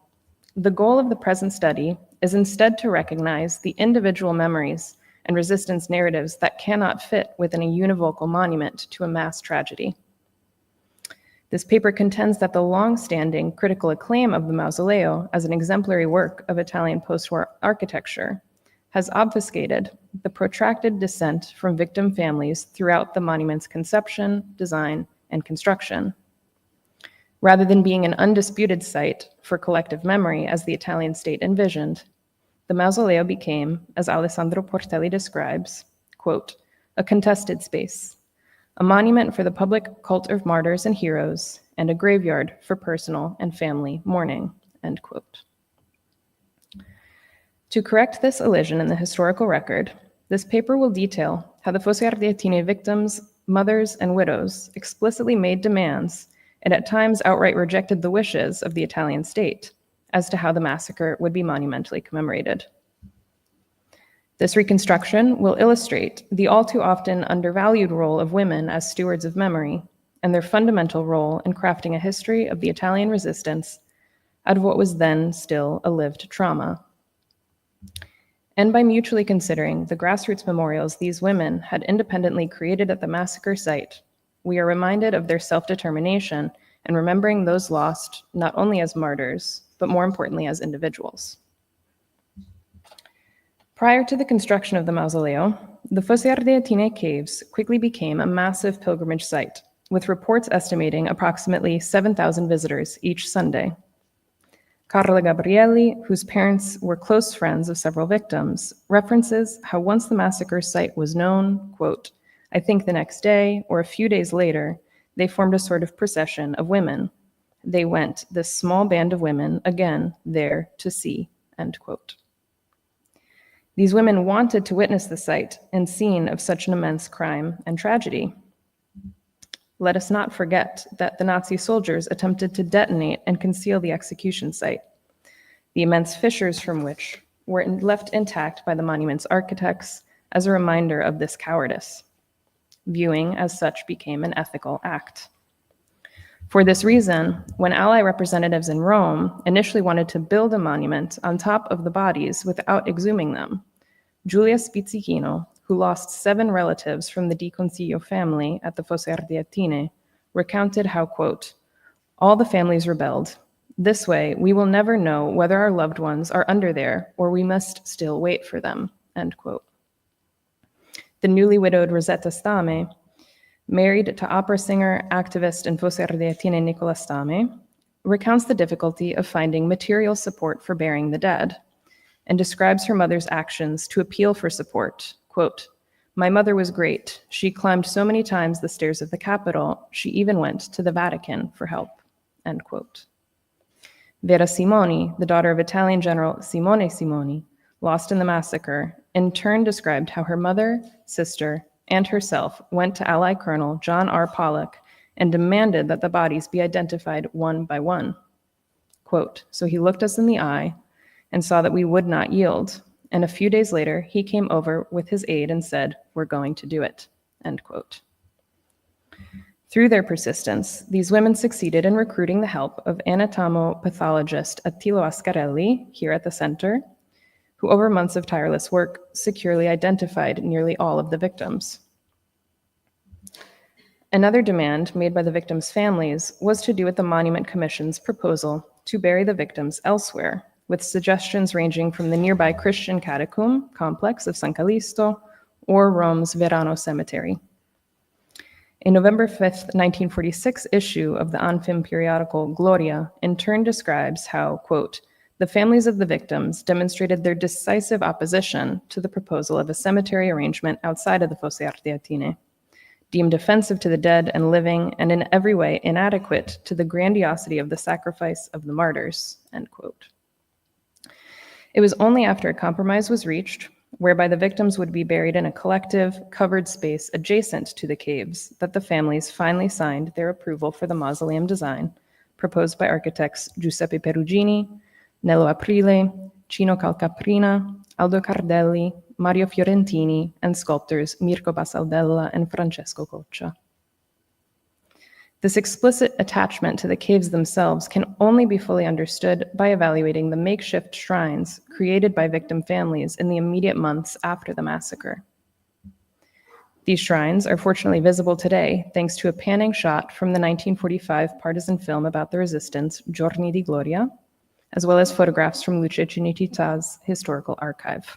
the goal of the present study is instead to recognize the individual memories and resistance narratives that cannot fit within a univocal monument to a mass tragedy. This paper contends that the long-standing critical acclaim of the mausoleo as an exemplary work of Italian post-war architecture has obfuscated the protracted dissent from victim families throughout the monument's conception, design, and construction. Rather than being an undisputed site for collective memory as the Italian state envisioned, the mausoleo became, as Alessandro Portelli describes, quote, a contested space, a monument for the public cult of martyrs and heroes, and a graveyard for personal and family mourning, end quote. To correct this elision in the historical record, this paper will detail how the Fosse Ardeatine victims, mothers, and widows explicitly made demands and at times outright rejected the wishes of the Italian state as to how the massacre would be monumentally commemorated. This reconstruction will illustrate the all too often undervalued role of women as stewards of memory and their fundamental role in crafting a history of the Italian resistance out of what was then still a lived trauma. And by mutually considering the grassroots memorials these women had independently created at the massacre site, we are reminded of their self-determination and remembering those lost not only as martyrs, but more importantly as individuals. Prior to the construction of the mausoleo, the Fosse Ardeatine caves quickly became a massive pilgrimage site, with reports estimating approximately 7,000 visitors each Sunday. Carla Gabrielli, whose parents were close friends of several victims, references how once the massacre site was known, quote, I think the next day or a few days later, they formed a sort of procession of women. They went, this small band of women, again, there to see, end quote. These women wanted to witness the site and scene of such an immense crime and tragedy. Let us not forget that the Nazi soldiers attempted to detonate and conceal the execution site, the immense fissures from which were left intact by the monument's architects as a reminder of this cowardice. Viewing as such became an ethical act. For this reason, when Ally representatives in Rome initially wanted to build a monument on top of the bodies without exhuming them, Giulia Spizzichino, who lost 7 relatives from the Di Consiglio family at the Fosse Ardeatine, recounted how, quote, all the families rebelled. This way, we will never know whether our loved ones are under there or we must still wait for them, end quote. The newly widowed Rosetta Stame, married to opera singer, activist, and Fosse Ardeatine Nicola Stame, recounts the difficulty of finding material support for burying the dead, and describes her mother's actions to appeal for support. Quote, my mother was great. She climbed so many times the stairs of the Capitol, she even went to the Vatican for help, end quote. Vera Simoni, the daughter of Italian General Simone Simoni, lost in the massacre, in turn described how her mother, sister, and herself went to Ally Colonel John R. Pollock and demanded that the bodies be identified one by one. Quote, so he looked us in the eye and saw that we would not yield. And a few days later, he came over with his aide and said, we're going to do it, end quote. Through their persistence, these women succeeded in recruiting the help of anatomopathologist Attilo Ascarelli, here at the center, who over months of tireless work securely identified nearly all of the victims. Another demand made by the victims' families was to do with the Monument Commission's proposal to bury the victims elsewhere, with suggestions ranging from the nearby Christian catacomb complex of San Callisto or Rome's Verano Cemetery. A November 5th, 1946 issue of the Anfim periodical Gloria in turn describes how, quote, the families of the victims demonstrated their decisive opposition to the proposal of a cemetery arrangement outside of the Fosse Ardeatine, deemed offensive to the dead and living and in every way inadequate to the grandiosity of the sacrifice of the martyrs, end quote. It was only after a compromise was reached, whereby the victims would be buried in a collective, covered space adjacent to the caves, that the families finally signed their approval for the mausoleum design proposed by architects Giuseppe Perugini, Nello Aprile, Cino Calcaprina, Aldo Cardelli, Mario Fiorentini, and sculptors Mirko Basaldella and Francesco Coccia. This explicit attachment to the caves themselves can only be fully understood by evaluating the makeshift shrines created by victim families in the immediate months after the massacre. These shrines are fortunately visible today thanks to a panning shot from the 1945 partisan film about the resistance, Giorni di Gloria, as well as photographs from Luce Cinecittà's historical archive.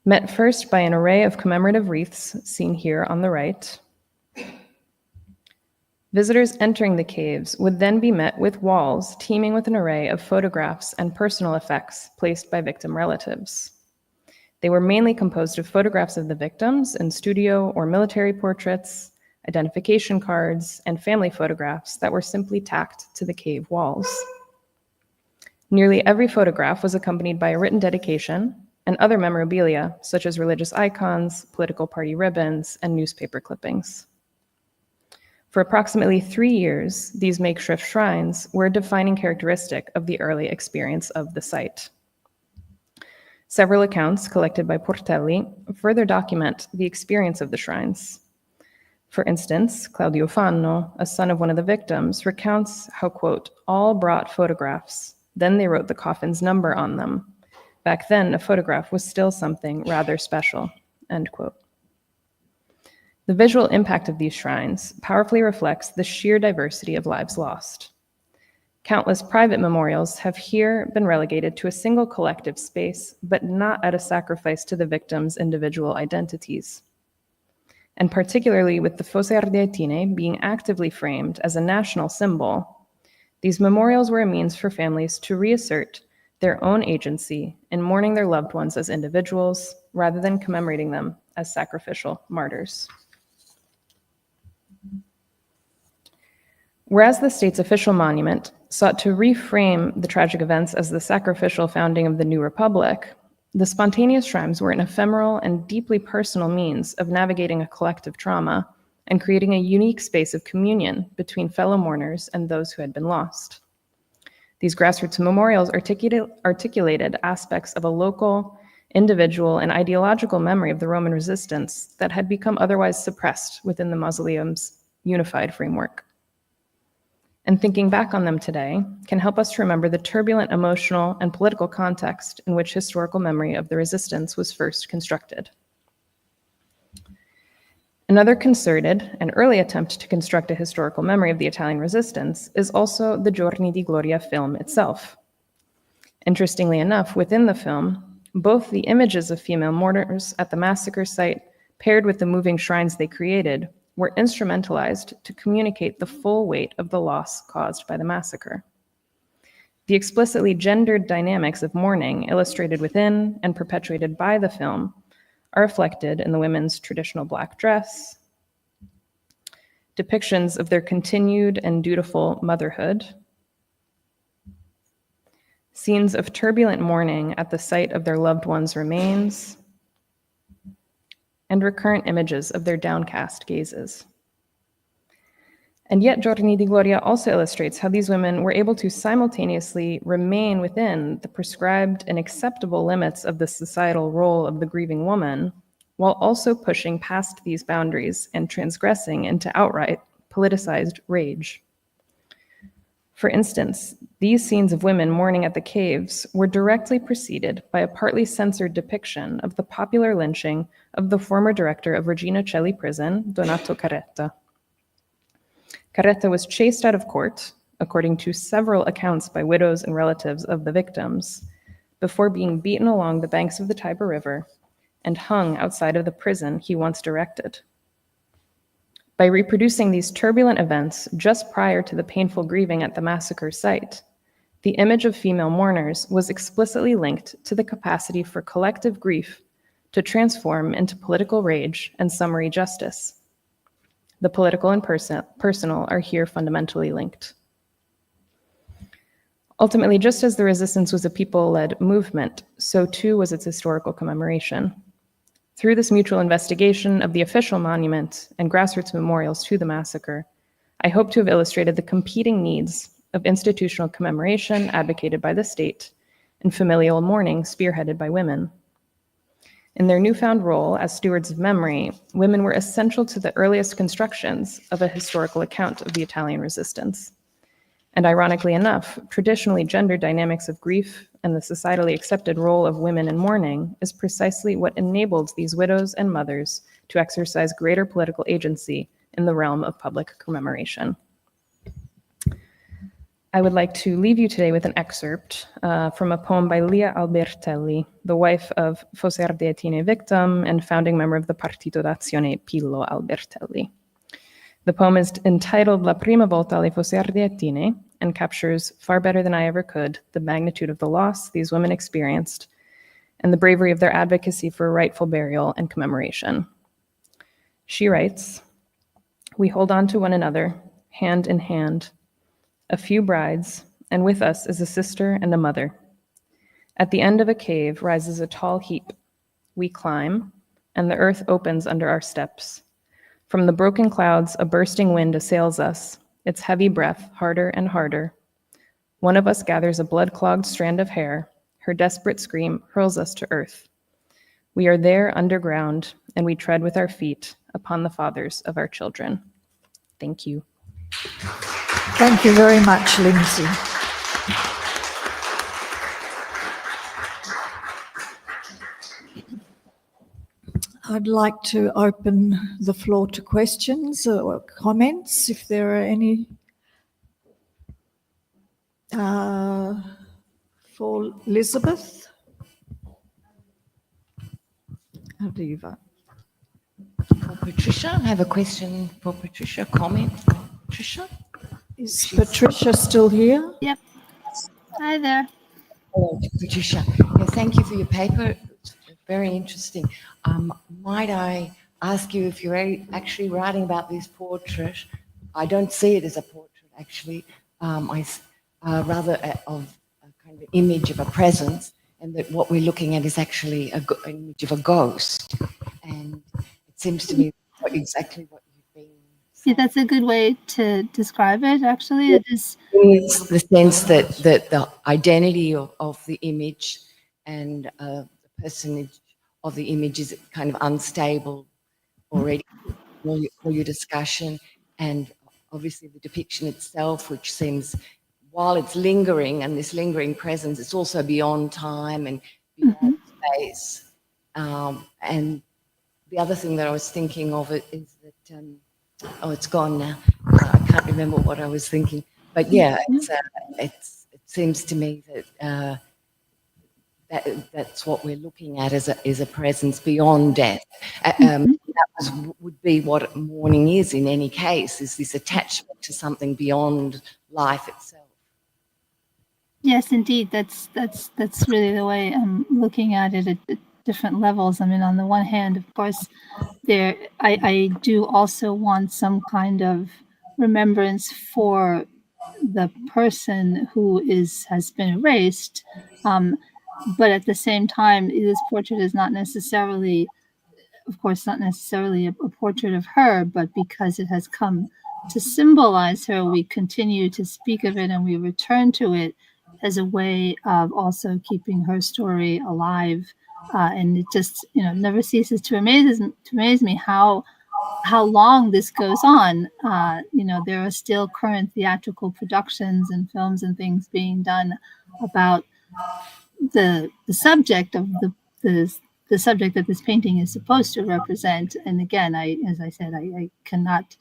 Met first by an array of commemorative wreaths seen here on the right, visitors entering the caves would then be met with walls teeming with an array of photographs and personal effects placed by victim relatives. They were mainly composed of photographs of the victims and studio or military portraits, identification cards, and family photographs that were simply tacked to the cave walls. Nearly every photograph was accompanied by a written dedication and other memorabilia, such as religious icons, political party ribbons, and newspaper clippings. For approximately 3 years, these makeshift shrines were a defining characteristic of the early experience of the site. Several accounts collected by Portelli further document the experience of the shrines. For instance, Claudio Fanno, a son of one of the victims, recounts how, quote, all brought photographs, then they wrote the coffin's number on them. Back then, a photograph was still something rather special, end quote. The visual impact of these shrines powerfully reflects the sheer diversity of lives lost. Countless private memorials have here been relegated to a single collective space, but not at a sacrifice to the victims' individual identities. And particularly with the Fosse Ardeatine being actively framed as a national symbol, these memorials were a means for families to reassert their own agency in mourning their loved ones as individuals, rather than commemorating them as sacrificial martyrs. Whereas the state's official monument sought to reframe the tragic events as the sacrificial founding of the new republic, the spontaneous shrines were an ephemeral and deeply personal means of navigating a collective trauma and creating a unique space of communion between fellow mourners and those who had been lost. These grassroots memorials articulated aspects of a local, individual, and ideological memory of the Roman resistance that had become otherwise suppressed within the mausoleum's unified framework. And thinking back on them today can help us to remember the turbulent emotional and political context in which historical memory of the resistance was first constructed. Another concerted and early attempt to construct a historical memory of the Italian resistance is also the Giorni di Gloria film itself. Interestingly enough, within the film, both the images of female mourners at the massacre site paired with the moving shrines they created were instrumentalized to communicate the full weight of the loss caused by the massacre. The explicitly gendered dynamics of mourning illustrated within and perpetuated by the film are reflected in the women's traditional black dress, depictions of their continued and dutiful motherhood, scenes of turbulent mourning at the site of their loved ones' remains, and recurrent images of their downcast gazes. And yet Giorni di Gloria also illustrates how these women were able to simultaneously remain within the prescribed and acceptable limits of the societal role of the grieving woman, while also pushing past these boundaries and transgressing into outright politicized rage. For instance, these scenes of women mourning at the caves were directly preceded by a partly censored depiction of the popular lynching of the former director of Regina Coeli Prison, Donato Carretta. Carretta was chased out of court, according to several accounts by widows and relatives of the victims, before being beaten along the banks of the Tiber River and hung outside of the prison he once directed. By reproducing these turbulent events just prior to the painful grieving at the massacre site, the image of female mourners was explicitly linked to the capacity for collective grief to transform into political rage and summary justice. The political and personal are here fundamentally linked. Ultimately, just as the resistance was a people-led movement, so too was its historical commemoration. Through this mutual investigation of the official monument and grassroots memorials to the massacre, I hope to have illustrated the competing needs of institutional commemoration advocated by the state and familial mourning spearheaded by women. In their newfound role as stewards of memory, women were essential to the earliest constructions of a historical account of the Italian resistance. And ironically enough, traditionally gendered dynamics of grief and the societally accepted role of women in mourning is precisely what enabled these widows and mothers to exercise greater political agency in the realm of public commemoration. I would like to leave you today with an excerpt from a poem by Lia Albertelli, the wife of Fosse Ardeatine victim and founding member of the Partito d'Azione Pillo Albertelli. The poem is entitled La prima volta alle Fosse Ardeatine and captures far better than I ever could the magnitude of the loss these women experienced and the bravery of their advocacy for rightful burial and commemoration. She writes, "We hold on to one another, hand in hand, a few brides, and with us is a sister and a mother. At the end of a cave rises a tall heap. We climb, and the earth opens under our steps. From the broken clouds, a bursting wind assails us, its heavy breath harder and harder. One of us gathers a blood-clogged strand of hair. Her desperate scream hurls us to earth. We are there underground, and we tread with our feet upon the fathers of our children." Thank you. Thank you very much, Lindsay. I'd like to open the floor to questions or comments, if there are any. For Elizabeth? Aviva. For Patricia, I have a question for Patricia, comment for Patricia. Is Patricia still here? Yep. Hi there. Hello, Patricia. Yeah, thank you for your paper. It's very interesting. Might I ask you if you're actually writing about this portrait? I don't see it as a portrait, actually. Rather of a kind of image of a presence, and that what we're looking at is actually an image of a ghost. And it seems to me exactly what you've been saying. Yeah, that's a good way to describe it, actually. It is The sense that the identity of the image and the personage of the image is kind of unstable already for your discussion, and obviously the depiction itself, which seems, while it's lingering and this lingering presence, it's also beyond time and beyond space. And the other thing that I was thinking of it is that, it's gone now. I can't remember what I was thinking. But yeah, it seems to me that that's what we're looking at is a presence beyond death. That would be what mourning is in any case, is this attachment to something beyond life itself. Yes, indeed. That's really the way I'm looking at it at different levels. I mean, on the one hand, of course, I do also want some kind of remembrance for the person who has been erased, but at the same time, this portrait is not necessarily, of course, not necessarily a portrait of her, but because it has come to symbolize her, we continue to speak of it and we return to it as a way of also keeping her story alive And it just, never ceases to amaze me how long this goes on. There are still current theatrical productions and films and things being done about the subject of the subject that this painting is supposed to represent. And again, as I said, I cannot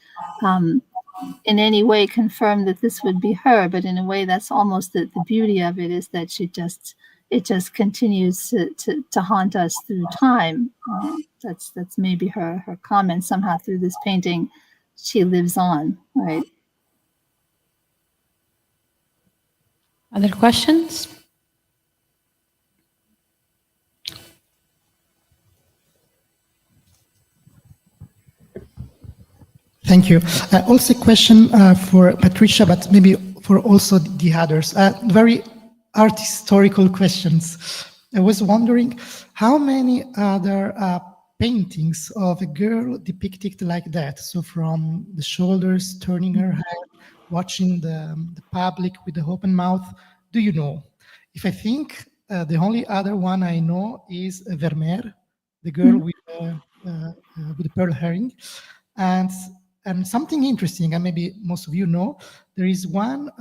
in any way confirm that this would be her, but in a way that's almost the beauty of it, is that it just continues to haunt us through time. That's maybe her comment. Somehow through this painting, she lives on, right? Other questions? Thank you. Also a question for Patricia, but maybe for also the others. Very art historical questions. I was wondering how many other paintings of a girl depicted like that? So from the shoulders, turning her head, watching the public with the open mouth. Do you know? If I think the only other one I know is Vermeer, the girl with the pearl herring. And something interesting, and maybe most of you know, there is one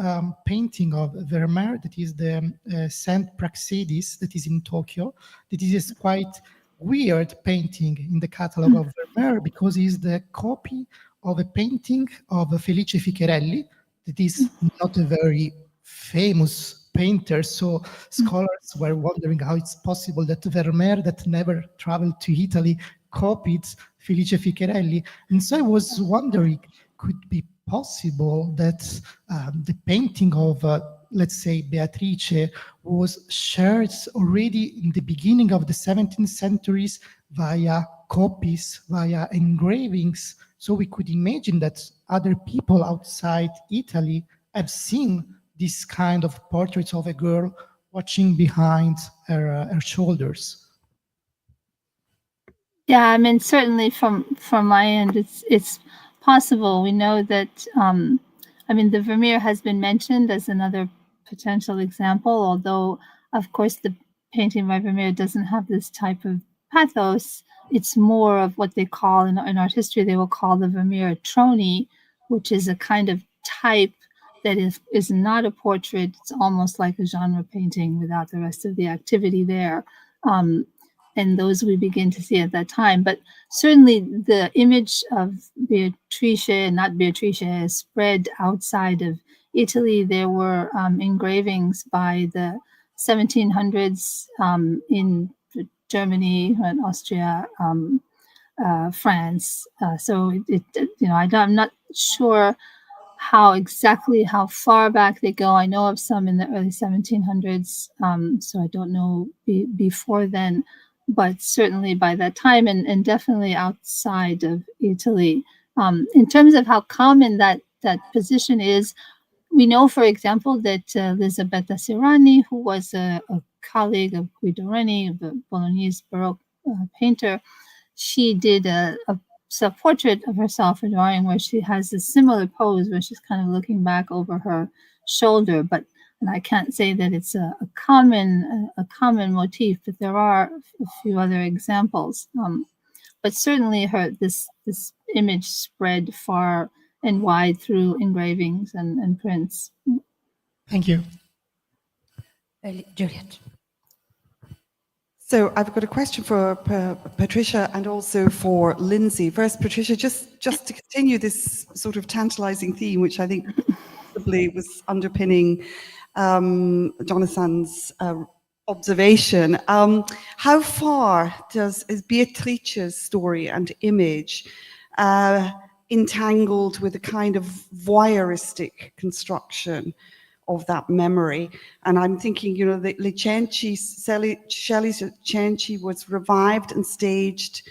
painting of Vermeer that is the Saint Praxedis that is in Tokyo. That is quite weird painting in the catalog of Vermeer because it's the copy of a painting of Felice Ficcherelli that is not a very famous painter. So scholars were wondering how it's possible that Vermeer, that never traveled to Italy, copied Felice Ficcherelli. And so I was wondering, could it be possible that the painting of, let's say, Beatrice was shared already in the beginning of the 17th centuries via copies, via engravings? So we could imagine that other people outside Italy have seen this kind of portraits of a girl watching behind her shoulders. Yeah, I mean, certainly from my end, it's possible. We know that, I mean, the Vermeer has been mentioned as another potential example, although, of course, the painting by Vermeer doesn't have this type of pathos. It's more of what they call, in art history, they will call the Vermeer trony, which is a kind of type that is not a portrait. It's almost like a genre painting without the rest of the activity there. And those we begin to see at that time. But certainly the image of Beatrice, not Beatrice, spread outside of Italy. There were engravings by the 1700s in Germany and Austria, France. So I'm not sure how far back they go. I know of some in the early 1700s, so I don't know before then, but certainly by that time, and definitely outside of Italy. In terms of how common that position is, we know, for example, that Elisabetta Sirani, who was a colleague of Guido Reni, the Bolognese Baroque painter, she did a self-portrait of herself, a drawing where she has a similar pose where she's kind of looking back over her shoulder. And I can't say that it's a common motif, but there are a few other examples. But certainly this image spread far and wide through engravings and prints. Thank you. Juliet. So I've got a question for Patricia and also for Lindsay. First, Patricia, just to continue this sort of tantalizing theme, which I think possibly was underpinning Jonathan's observation. How far is Beatrice's story and image entangled with a kind of voyeuristic construction of that memory? And I'm thinking, that Shelley's Cenci was revived and staged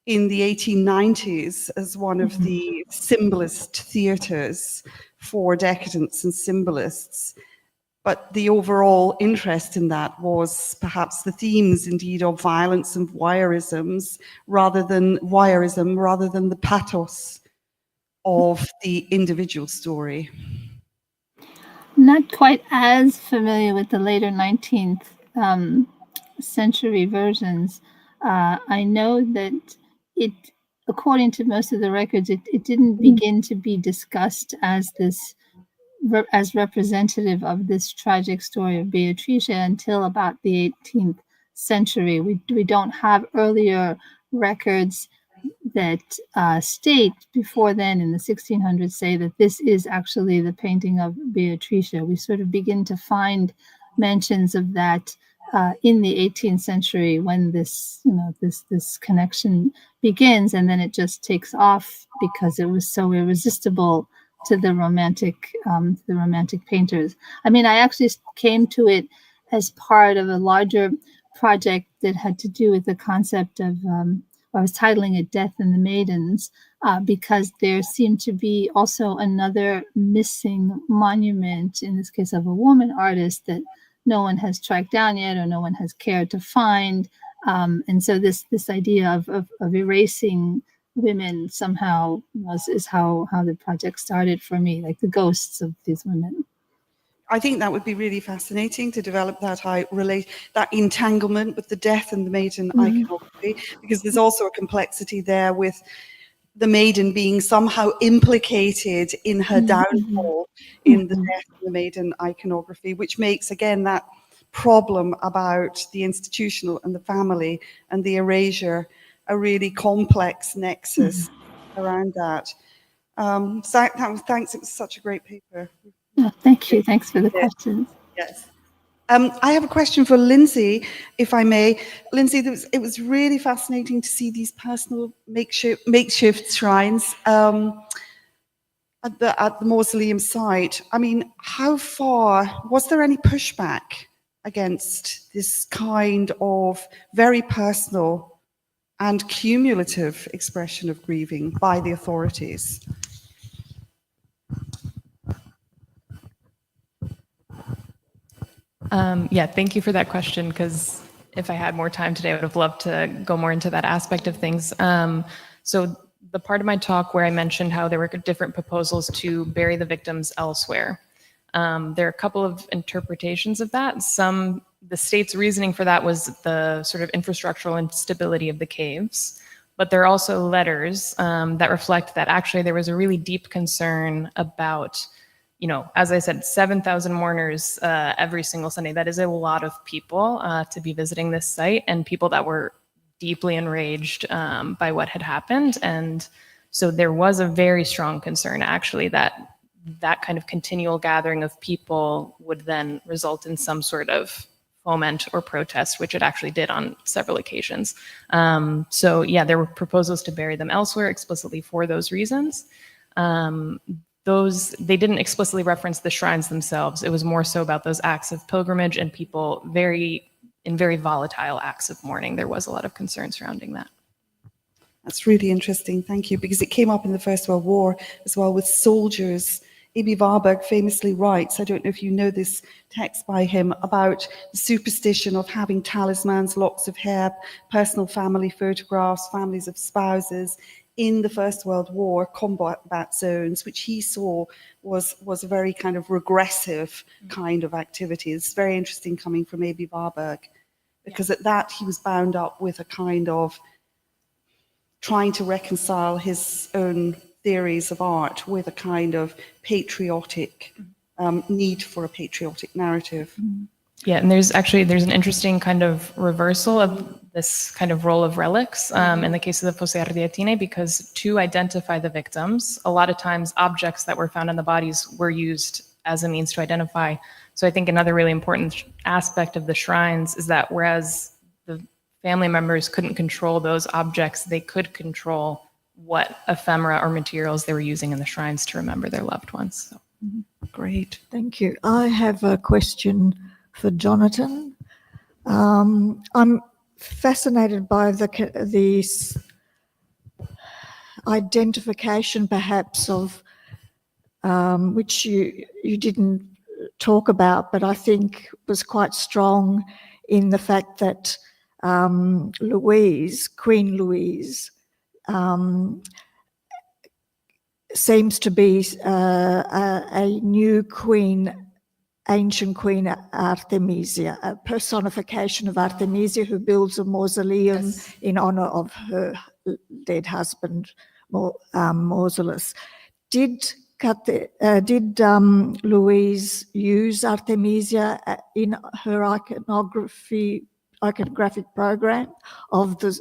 in the 1890s as one of the symbolist theatres for decadents and symbolists. But the overall interest in that was perhaps the themes, indeed, of violence and voyeurism, rather than the pathos of the individual story. Not quite as familiar with the later 19th century versions. I know that it, according to most of the records, it didn't begin to be discussed as this as representative of this tragic story of Beatrice until about the 18th century. We don't have earlier records that state before then in the 1600s say that this is actually the painting of Beatrice. We sort of begin to find mentions of that in the 18th century when this, this connection begins, and then it just takes off because it was so irresistible to the romantic painters. I mean, I actually came to it as part of a larger project that had to do with the concept of I was titling it Death and the Maidens, because there seemed to be also another missing monument, in this case of a woman artist, that no one has tracked down yet or no one has cared to find. And so this idea of erasing women somehow is how the project started for me, like the ghosts of these women. I think that would be really fascinating to develop that that entanglement with the death and the maiden iconography, because there's also a complexity there with the maiden being somehow implicated in her downfall in the death of the maiden iconography, which makes again that problem about the institutional and the family and the erasure a really complex nexus around that. Thanks, it was such a great paper. Oh, thank you. Thanks for the questions. Yes. I have a question for Lindsay, if I may. Lindsay, it was really fascinating to see these personal makeshift shrines at the mausoleum site. I mean, how far, was there any pushback against this kind of very personal and cumulative expression of grieving by the authorities? Yeah, thank you for that question, because if I had more time today, I would have loved to go more into that aspect of things. So the part of my talk where I mentioned how there were different proposals to bury the victims elsewhere, there are a couple of interpretations of that. The state's reasoning for that was the sort of infrastructural instability of the caves, but there are also letters that reflect that actually there was a really deep concern about, as I said, 7,000 mourners every single Sunday. That is a lot of people to be visiting this site, and people that were deeply enraged by what had happened. And so there was a very strong concern, actually, that kind of continual gathering of people would then result in some sort of foment or protest, which it actually did on several occasions. So yeah, there were proposals to bury them elsewhere explicitly for those reasons. They didn't explicitly reference the shrines themselves. It was more so about those acts of pilgrimage and people in very volatile acts of mourning. There was a lot of concern surrounding that. That's really interesting, thank you, because it came up in the First World War as well with soldiers. A.B. Warburg famously writes, I don't know if you know this text by him, about the superstition of having talismans, locks of hair, personal family photographs, families of spouses in the First World War combat zones, which he saw was a very kind of regressive kind of activity. It's very interesting coming from A.B. Warburg, because at that he was bound up with a kind of trying to reconcile his own theories of art with a kind of patriotic need for a patriotic narrative. Yeah, and there's an interesting kind of reversal of this kind of role of relics in the case of the Fosse Ardeatine, because to identify the victims, a lot of times objects that were found on the bodies were used as a means to identify. So I think another really important aspect of the shrines is that whereas the family members couldn't control those objects, they could control what ephemera or materials they were using in the shrines to remember their loved ones. So. Great, thank you. I have a question for Jonathan. I'm fascinated by the identification, perhaps, of which you didn't talk about, but I think was quite strong in the fact that Queen Louise, seems to be a new queen ancient Queen Artemisia, a personification of Artemisia, who builds a mausoleum Yes. in honor of her dead husband, Mausolus. Did Louise use Artemisia in her iconographic program of the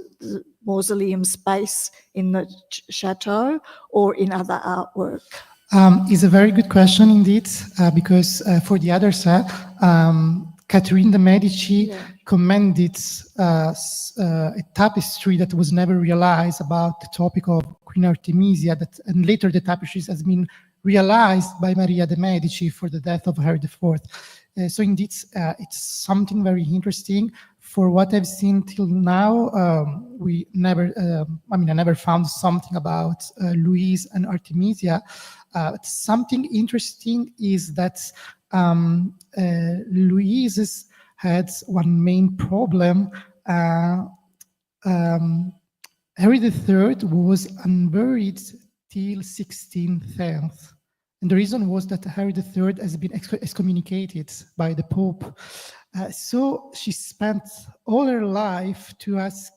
mausoleum space in the chateau, or in other artwork? Is a very good question indeed, because for the other side, Catherine de' Medici commended a tapestry that was never realized about the topic of Queen Artemisia, and later the tapestry has been realized by Maria de' Medici for the death of Henry IV. So indeed, it's something very interesting. For what I've seen till now, I never found something about Louise and Artemisia. Something interesting is that Louise had one main problem. Henry III was unburied till 1610. And the reason was that Henry III has been excommunicated by the Pope. So she spent all her life to ask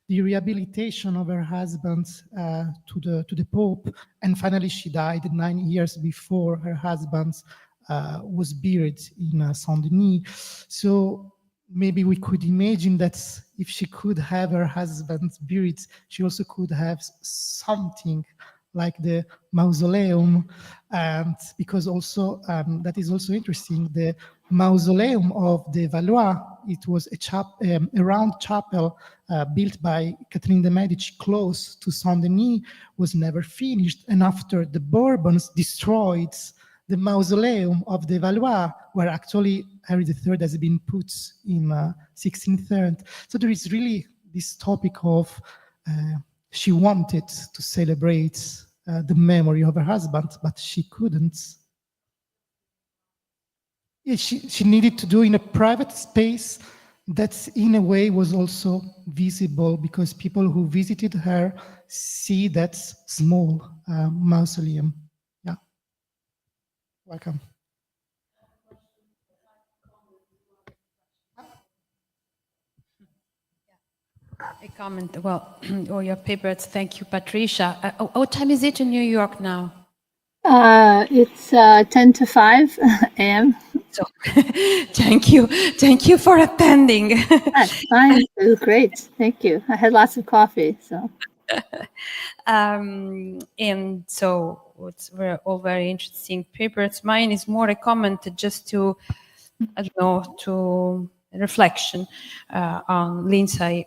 the rehabilitation of her husband to the Pope, and finally she died 9 years before her husband was buried in Saint-Denis. So maybe we could imagine that if she could have her husband buried, she also could have something like the mausoleum. And because also, that is also interesting, the mausoleum of the Valois, it was a round chapel built by Catherine de' Medici close to Saint-Denis, was never finished. And after the Bourbons destroyed the mausoleum of the Valois, where actually Henry III has been put in 1630. So there is really this topic of she wanted to celebrate the memory of her husband, but she couldn't. Yeah, she needed to do in a private space that in a way was also visible, because people who visited her see that small mausoleum. Yeah. Welcome. A comment. Well, all your papers. Thank you, Patricia. What time is it in New York now? It's 10 to 5 a.m. So, thank you for attending. That's fine. It was great. Thank you. I had lots of coffee, so. And so it's all very interesting papers. Mine is more a comment just to, I don't know, to reflection on Lindsay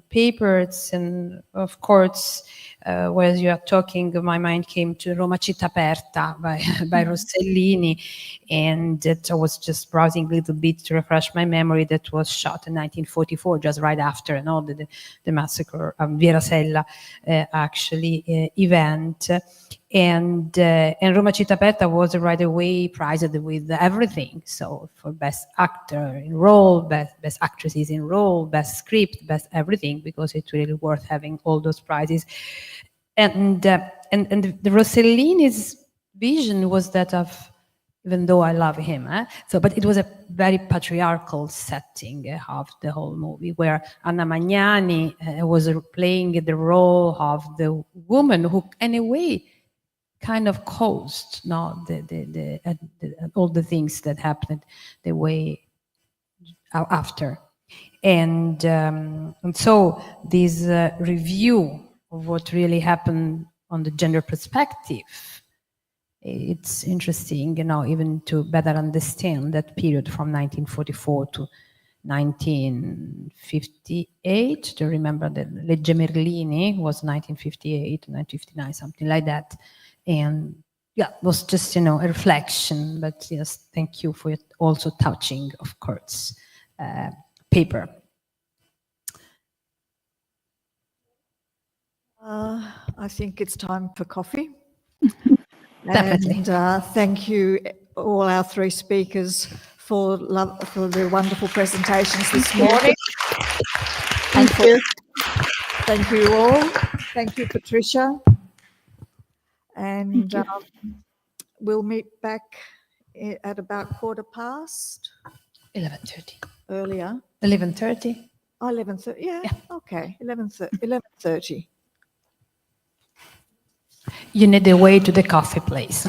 papers. And of course, while you are talking, my mind came to Roma Città Aperta by Rossellini. And that I was just browsing a little bit to refresh my memory. That was shot in 1944, just right after the massacre of Via Rasella event. And Roma Città Aperta was right away prized with everything. So for best actor in role, best actresses in role, best script, best everything, because it's really worth having all those prizes. And the Rossellini's vision was that of, even though I love him, but it was a very patriarchal setting of the whole movie, where Anna Magnani was playing the role of the woman who, in a way, kind of caused all the things that happened the way after. And so this review of what really happened on the gender perspective, it's interesting, even to better understand that period from 1944 to 1958. To remember that Legge Merlini was 1958, 1959, something like that. And yeah, it was just, a reflection. But yes, thank you for also touching, of course, paper. I think it's time for coffee. Definitely. And thank you, all our three speakers, for the wonderful presentations this morning. Thank you. Thank you all. Thank you, Patricia. And we'll meet back at about 1:15 11:30. earlier. 11:30. Oh, 11:30. Yeah. Okay. 11:30. You need the way to the coffee place.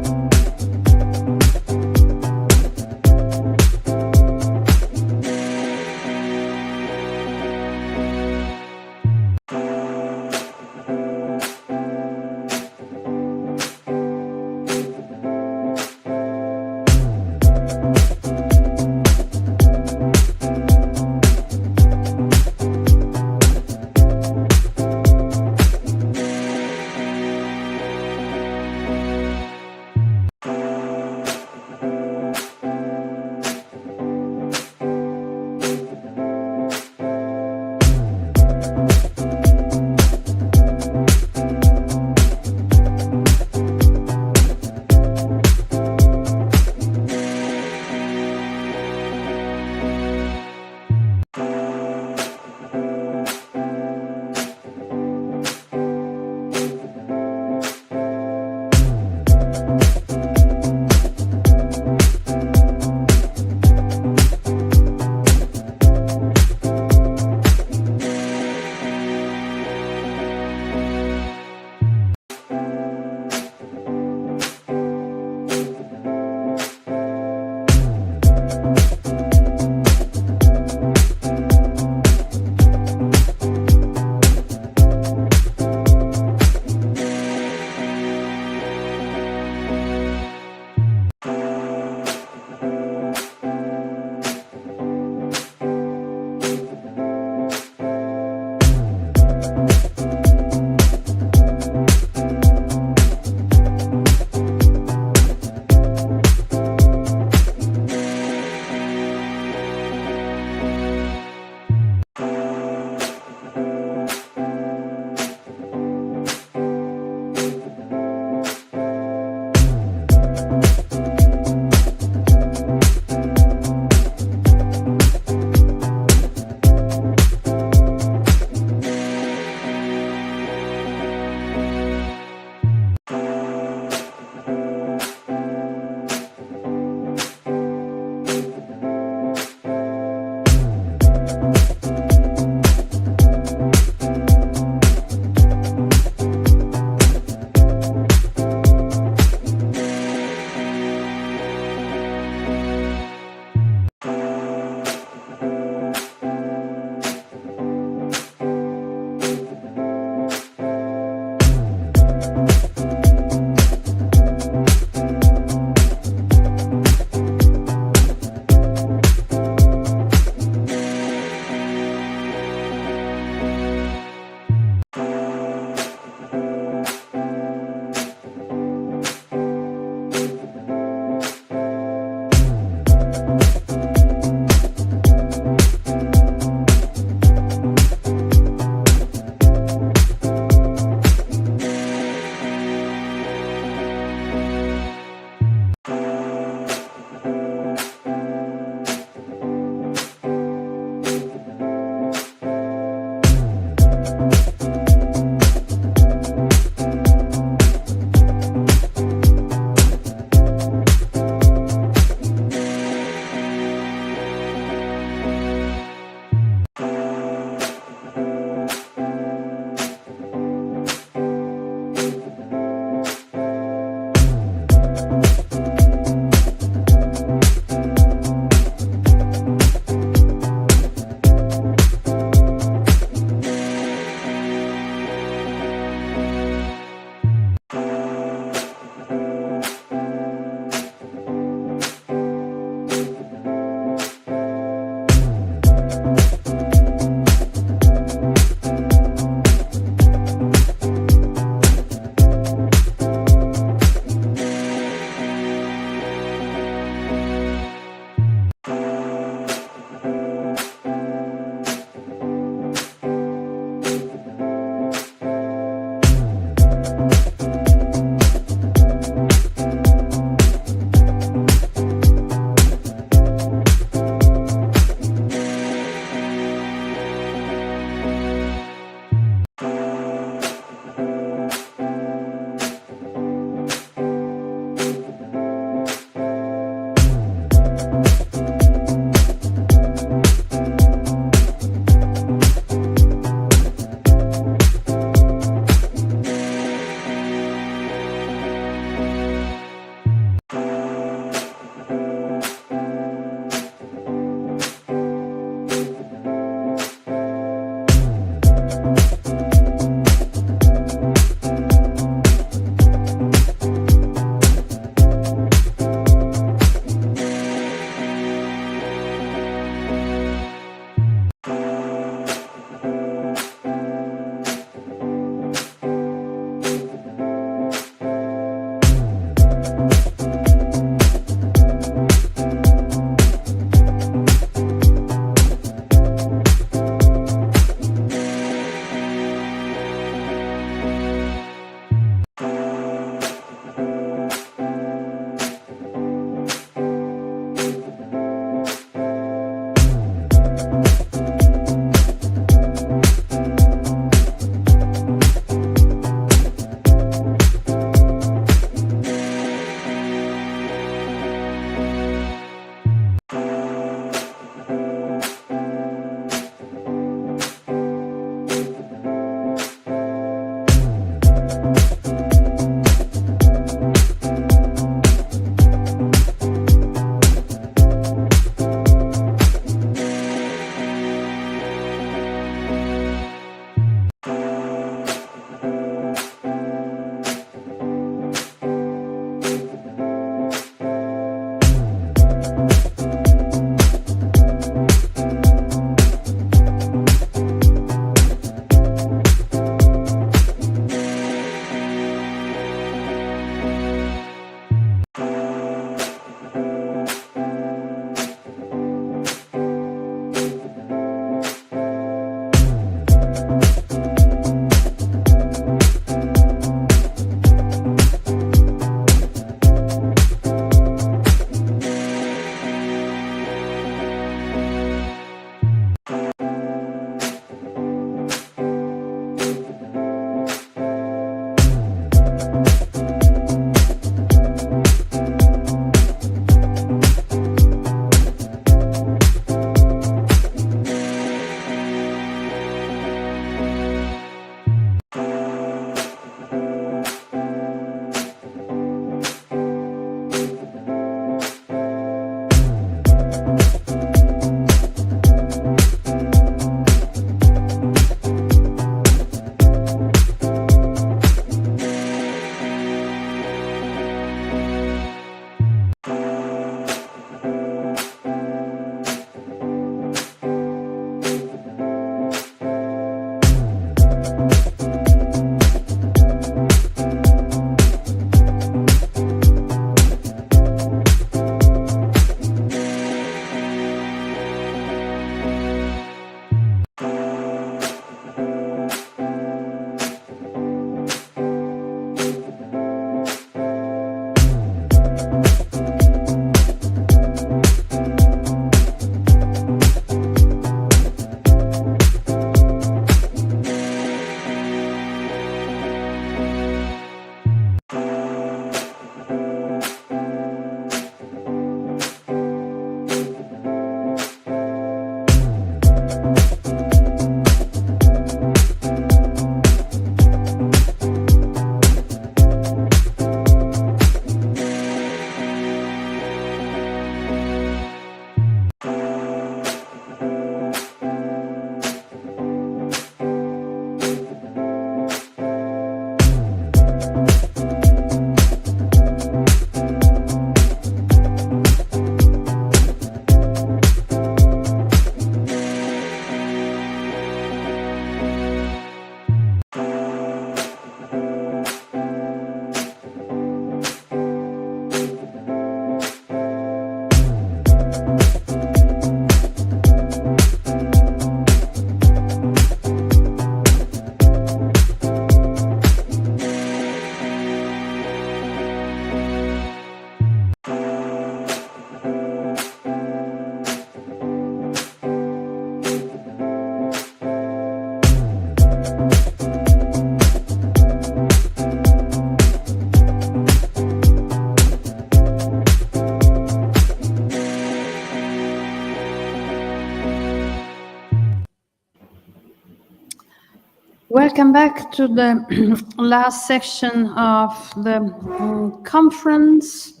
Welcome back to the last section of the conference.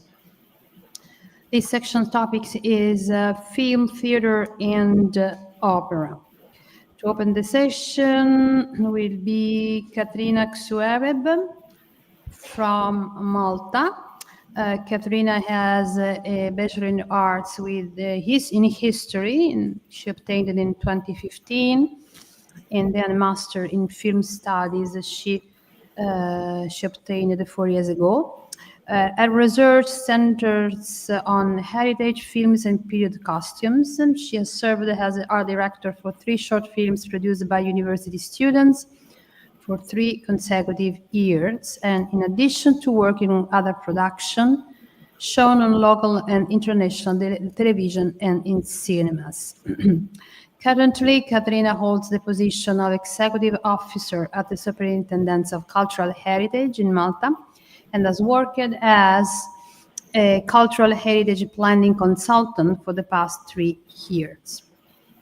This section topic is film, theater, and opera. To open the session will be Katrina Xuereb from Malta. Katrina has a Bachelor in Arts with in History, and she obtained it in 2015, and then a Master in Film Studies she obtained it 4 years ago. Her research centers on heritage films and period costumes. And she has served as art director for 3 short films produced by university students for 3 consecutive years. And in addition to working on other production, shown on local and international television and in cinemas. Currently, Katrina holds the position of Executive Officer at the Superintendence of Cultural Heritage in Malta, and has worked as a cultural heritage planning consultant for the past 3 years.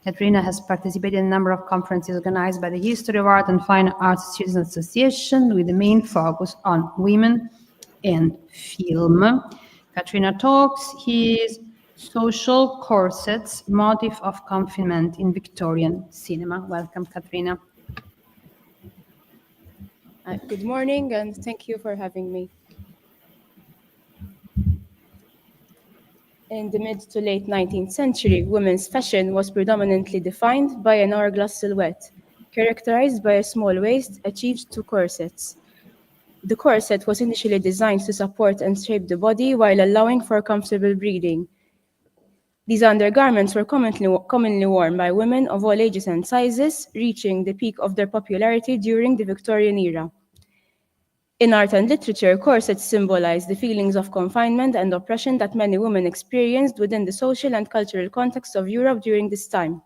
Katrina has participated in a number of conferences organized by the History of Art and Fine Arts Students Association, with the main focus on women and film. Katrina talks his Social Corsets, Motive of Confinement in Victorian Cinema. Welcome, Katrina. Good morning, and thank you for having me. In the mid to late 19th century, women's fashion was predominantly defined by an hourglass silhouette, characterized by a small waist achieved to corsets. The corset was initially designed to support and shape the body while allowing for comfortable breathing. These undergarments were commonly worn by women of all ages and sizes, reaching the peak of their popularity during the Victorian era. In art and literature, corsets symbolize the feelings of confinement and oppression that many women experienced within the social and cultural context of Europe during this time.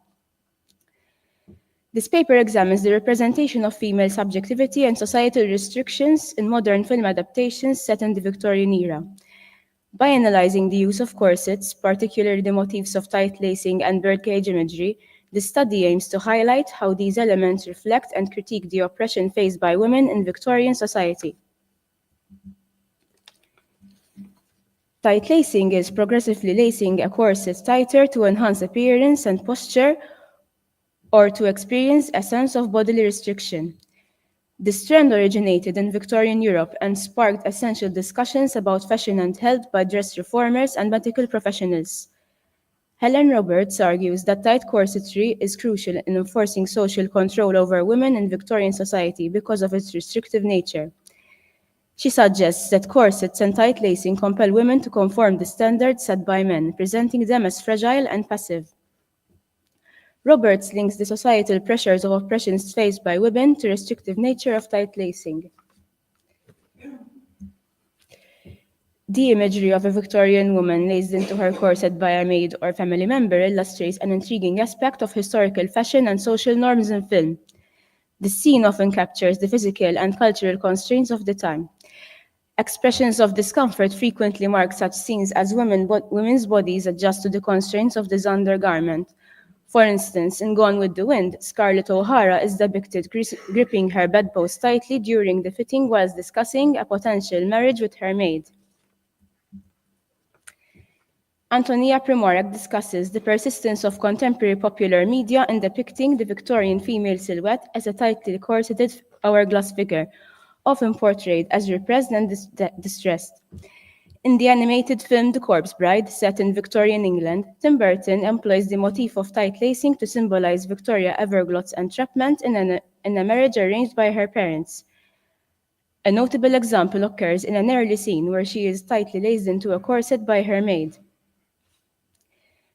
This paper examines the representation of female subjectivity and societal restrictions in modern film adaptations set in the Victorian era. By analyzing the use of corsets, particularly the motifs of tight lacing and birdcage imagery, the study aims to highlight how these elements reflect and critique the oppression faced by women in Victorian society. Tight lacing is progressively lacing a corset tighter to enhance appearance and posture or to experience a sense of bodily restriction. This trend originated in Victorian Europe and sparked essential discussions about fashion and health by dress reformers and medical professionals. Helen Roberts argues that tight corsetry is crucial in enforcing social control over women in Victorian society because of its restrictive nature. She suggests that corsets and tight lacing compel women to conform to standards set by men, presenting them as fragile and passive. Roberts links the societal pressures of oppressions faced by women to restrictive nature of tight lacing. The imagery of a Victorian woman laced into her corset by a maid or family member illustrates an intriguing aspect of historical fashion and social norms in film. The scene often captures the physical and cultural constraints of the time. Expressions of discomfort frequently mark such scenes as women's bodies adjust to the constraints of this undergarment. For instance, in Gone with the Wind, Scarlett O'Hara is depicted gripping her bedpost tightly during the fitting whilst discussing a potential marriage with her maid. Antonia Primorac discusses the persistence of contemporary popular media in depicting the Victorian female silhouette as a tightly corseted hourglass figure, often portrayed as repressed and distressed. In the animated film The Corpse Bride, set in Victorian England, Tim Burton employs the motif of tight lacing to symbolize Victoria Everglott's entrapment in a marriage arranged by her parents. A notable example occurs in an early scene where she is tightly laced into a corset by her maid.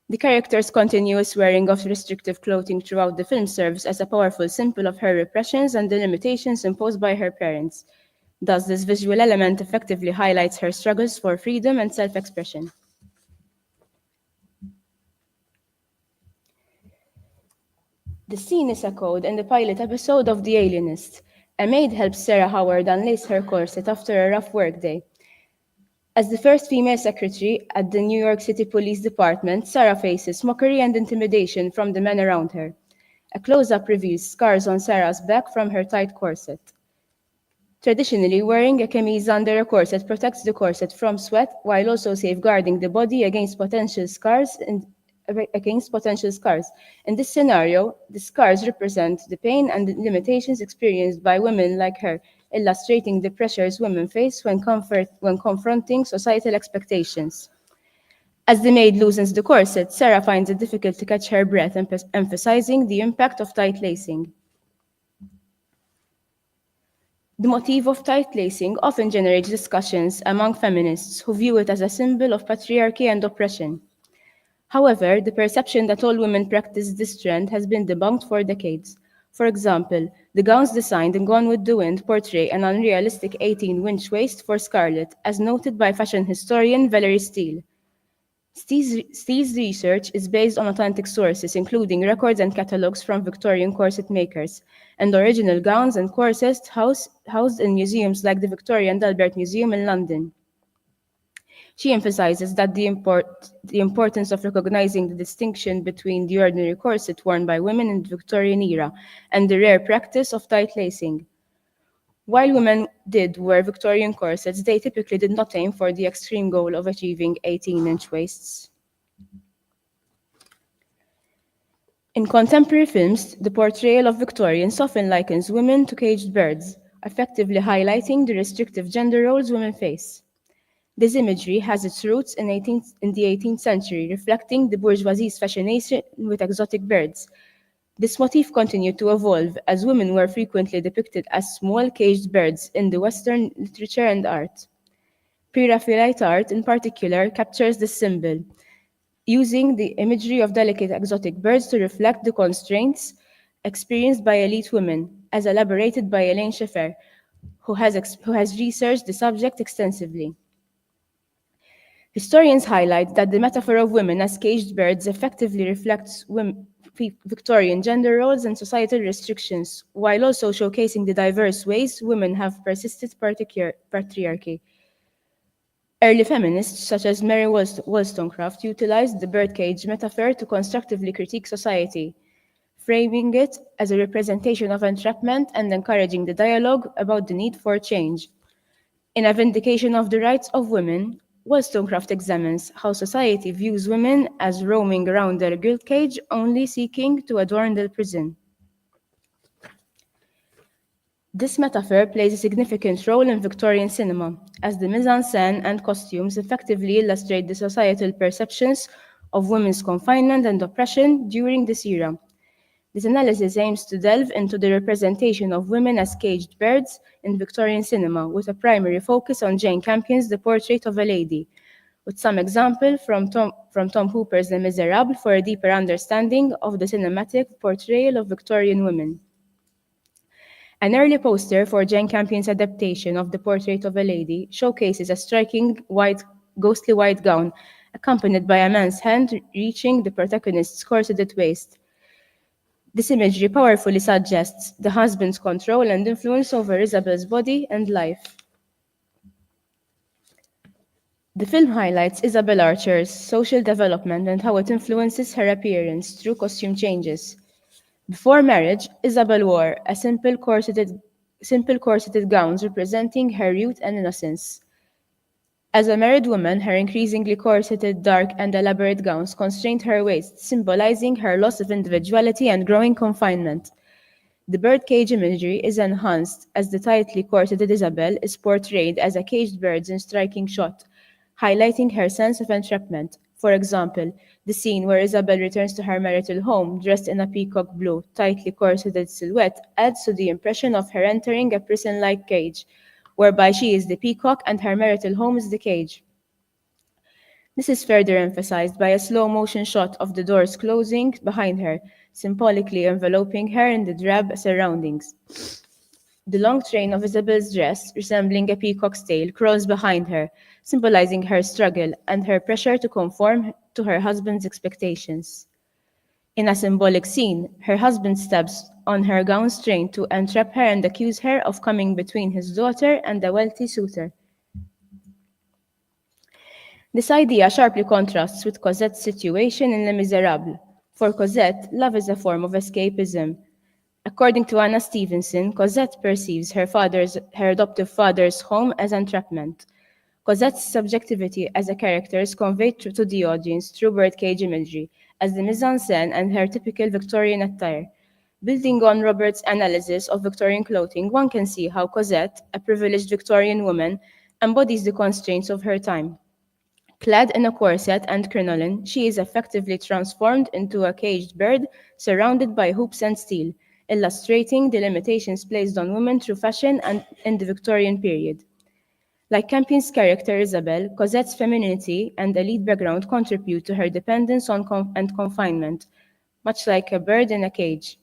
The character's continuous wearing of restrictive clothing throughout the film serves as a powerful symbol of her repressions and the limitations imposed by her parents. Thus, this visual element effectively highlights her struggles for freedom and self-expression. The scene is echoed in the pilot episode of The Alienist. A maid helps Sarah Howard unlace her corset after a rough workday. As the first female secretary at the New York City Police Department, Sarah faces mockery and intimidation from the men around her. A close-up reveals scars on Sarah's back from her tight corset. Traditionally, wearing a camise under a corset protects the corset from sweat while also safeguarding the body against potential scars. In this scenario, the scars represent the pain and the limitations experienced by women like her, illustrating the pressures women face when confronting societal expectations. As the maid loosens the corset, Sarah finds it difficult to catch her breath, emphasizing the impact of tight lacing. The motif of tight lacing often generates discussions among feminists who view it as a symbol of patriarchy and oppression. However, the perception that all women practice this trend has been debunked for decades. For example, the gowns designed in Gone with the Wind portray an unrealistic 18-inch waist for Scarlett, as noted by fashion historian Valerie Steele. Steele's research is based on authentic sources, including records and catalogues from Victorian corset makers, and original gowns and corsets housed in museums like the Victoria and Albert Museum in London. She emphasizes that the importance of recognizing the distinction between the ordinary corset worn by women in the Victorian era and the rare practice of tight lacing. While women did wear Victorian corsets, they typically did not aim for the extreme goal of achieving 18-inch waists. In contemporary films, the portrayal of Victorians often likens women to caged birds, effectively highlighting the restrictive gender roles women face. This imagery has its roots in the 18th century, reflecting the bourgeoisie's fascination with exotic birds. This motif continued to evolve as women were frequently depicted as small caged birds in the Western literature and art. Pre-Raphaelite art, in particular, captures this symbol, using the imagery of delicate exotic birds to reflect the constraints experienced by elite women, as elaborated by Elaine Schiffer, who has researched the subject extensively. Historians highlight that the metaphor of women as caged birds effectively reflects Victorian gender roles and societal restrictions, while also showcasing the diverse ways women have persisted patriarchy. Early feminists, such as Mary Wollstonecraft, utilized the birdcage metaphor to constructively critique society, framing it as a representation of entrapment and encouraging the dialogue about the need for change. In A Vindication of the Rights of Women, Wollstonecraft examines how society views women as roaming around their guilt cage, only seeking to adorn their prison. This metaphor plays a significant role in Victorian cinema, as the mise-en-scène and costumes effectively illustrate the societal perceptions of women's confinement and oppression during this era. This analysis aims to delve into the representation of women as caged birds in Victorian cinema, with a primary focus on Jane Campion's The Portrait of a Lady, with some example from Tom Hooper's Les Miserables for a deeper understanding of the cinematic portrayal of Victorian women. An early poster for Jane Campion's adaptation of The Portrait of a Lady showcases a striking ghostly white gown, accompanied by a man's hand reaching the protagonist's corseted waist. This imagery powerfully suggests the husband's control and influence over Isabel's body and life. The film highlights Isabel Archer's social development and how it influences her appearance through costume changes. Before marriage, Isabel wore a simple corseted gowns representing her youth and innocence. As a married woman, her increasingly corseted, dark, and elaborate gowns constrained her waist, symbolizing her loss of individuality and growing confinement. The birdcage imagery is enhanced as the tightly corseted Isabel is portrayed as a caged bird in striking shot, highlighting her sense of entrapment. For example, the scene where Isabel returns to her marital home dressed in a peacock blue, tightly corseted silhouette adds to the impression of her entering a prison-like cage, whereby she is the peacock and her marital home is the cage. This is further emphasized by a slow-motion shot of the doors closing behind her, symbolically enveloping her in the drab surroundings. The long train of Isabel's dress, resembling a peacock's tail, crawls behind her, symbolizing her struggle and her pressure to conform to her husband's expectations. In a symbolic scene, her husband steps on her gown train to entrap her and accuse her of coming between his daughter and a wealthy suitor. This idea sharply contrasts with Cosette's situation in Les Miserables. For Cosette, love is a form of escapism. According to Anna Stevenson, Cosette perceives her adoptive father's home as entrapment. Cosette's subjectivity as a character is conveyed to the audience through birdcage imagery, as the mise-en-scène and her typical Victorian attire. Building on Robert's analysis of Victorian clothing, one can see how Cosette, a privileged Victorian woman, embodies the constraints of her time. Clad in a corset and crinoline, she is effectively transformed into a caged bird surrounded by hoops and steel, illustrating the limitations placed on women through fashion and in the Victorian period. Like Campion's character Isabel, Cosette's femininity and elite background contribute to her dependence on and confinement, much like a bird in a cage.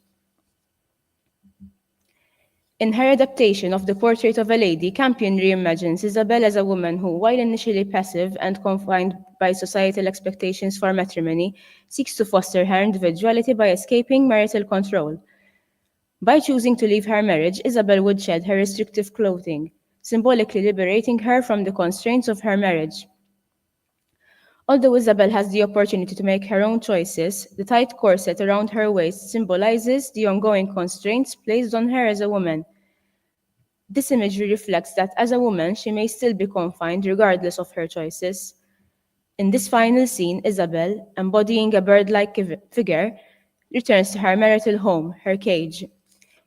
In her adaptation of the Portrait of a Lady, Campion reimagines Isabel as a woman who, while initially passive and confined by societal expectations for matrimony, seeks to foster her individuality by escaping marital control. By choosing to leave her marriage, Isabel would shed her restrictive clothing, symbolically liberating her from the constraints of her marriage. Although Isabel has the opportunity to make her own choices, the tight corset around her waist symbolizes the ongoing constraints placed on her as a woman. This imagery reflects that as a woman, she may still be confined regardless of her choices. In this final scene, Isabel, embodying a bird-like figure, returns to her marital home, her cage.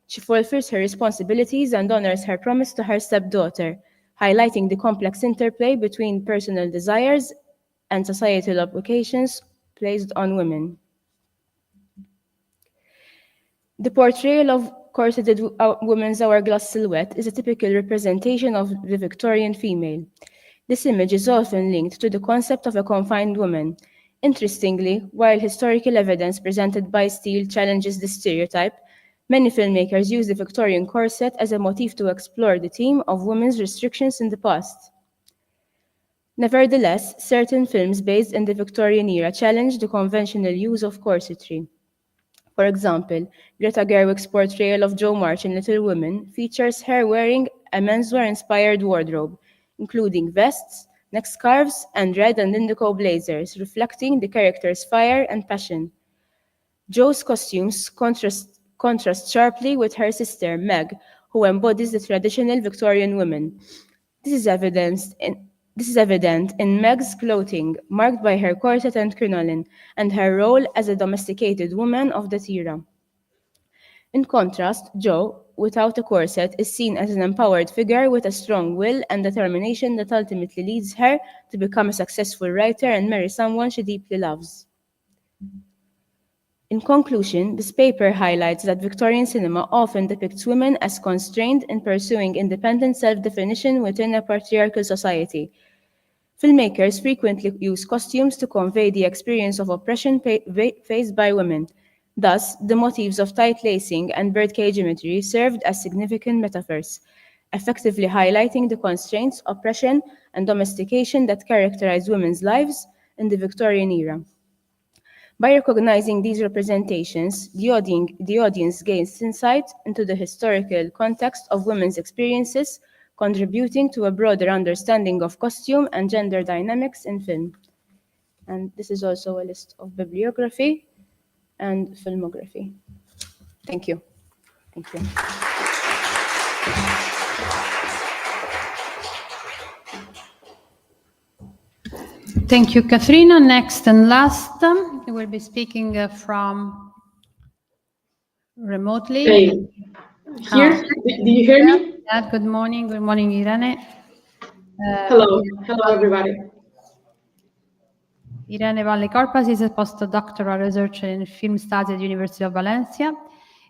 She fulfills her responsibilities and honors her promise to her stepdaughter, highlighting the complex interplay between personal desires and societal obligations placed on women. The portrayal of corseted woman's hourglass silhouette is a typical representation of the Victorian female. This image is often linked to the concept of a confined woman. Interestingly, while historical evidence presented by Steele challenges this stereotype, many filmmakers use the Victorian corset as a motif to explore the theme of women's restrictions in the past. Nevertheless, certain films based in the Victorian era challenge the conventional use of corsetry. For example, Greta Gerwig's portrayal of Jo March in Little Women features her wearing a menswear-inspired wardrobe, including vests, neck scarves, and red and indigo blazers, reflecting the character's fire and passion. Jo's costumes contrast sharply with her sister, Meg, who embodies the traditional Victorian woman. This is evident in Meg's clothing, marked by her corset and crinoline, and her role as a domesticated woman of that era. In contrast, Jo, without a corset, is seen as an empowered figure with a strong will and determination that ultimately leads her to become a successful writer and marry someone she deeply loves. In conclusion, this paper highlights that Victorian cinema often depicts women as constrained in pursuing independent self-definition within a patriarchal society. Filmmakers frequently use costumes to convey the experience of oppression faced by women. Thus, the motifs of tight lacing and birdcage imagery served as significant metaphors, effectively highlighting the constraints, oppression, and domestication that characterize women's lives in the Victorian era. By recognizing these representations, the audience gains insight into the historical context of women's experiences, contributing to a broader understanding of costume and gender dynamics in film. And this is also a list of bibliography and filmography. Thank you. Thank you. Thank you, Katrina. Next and last, we will be speaking from remotely. Hey, here, do you hear me? Yeah, good morning, Irene. Hello everybody. Irene Valle-Corpas is a postdoctoral researcher in film studies at the University of Valencia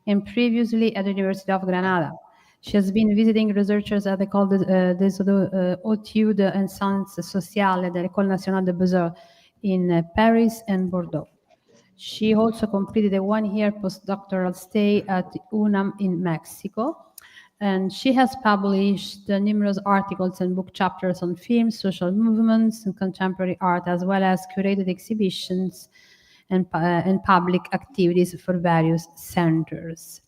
and previously at the University of Granada. She has been visiting researchers at the des Études en Sciences Sociales de l'École Nationale des Beaux-Arts in Paris and Bordeaux. She also completed a one-year postdoctoral stay at UNAM in Mexico. And she has published numerous articles and book chapters on film, social movements, and contemporary art, as well as curated exhibitions and public activities for various centers.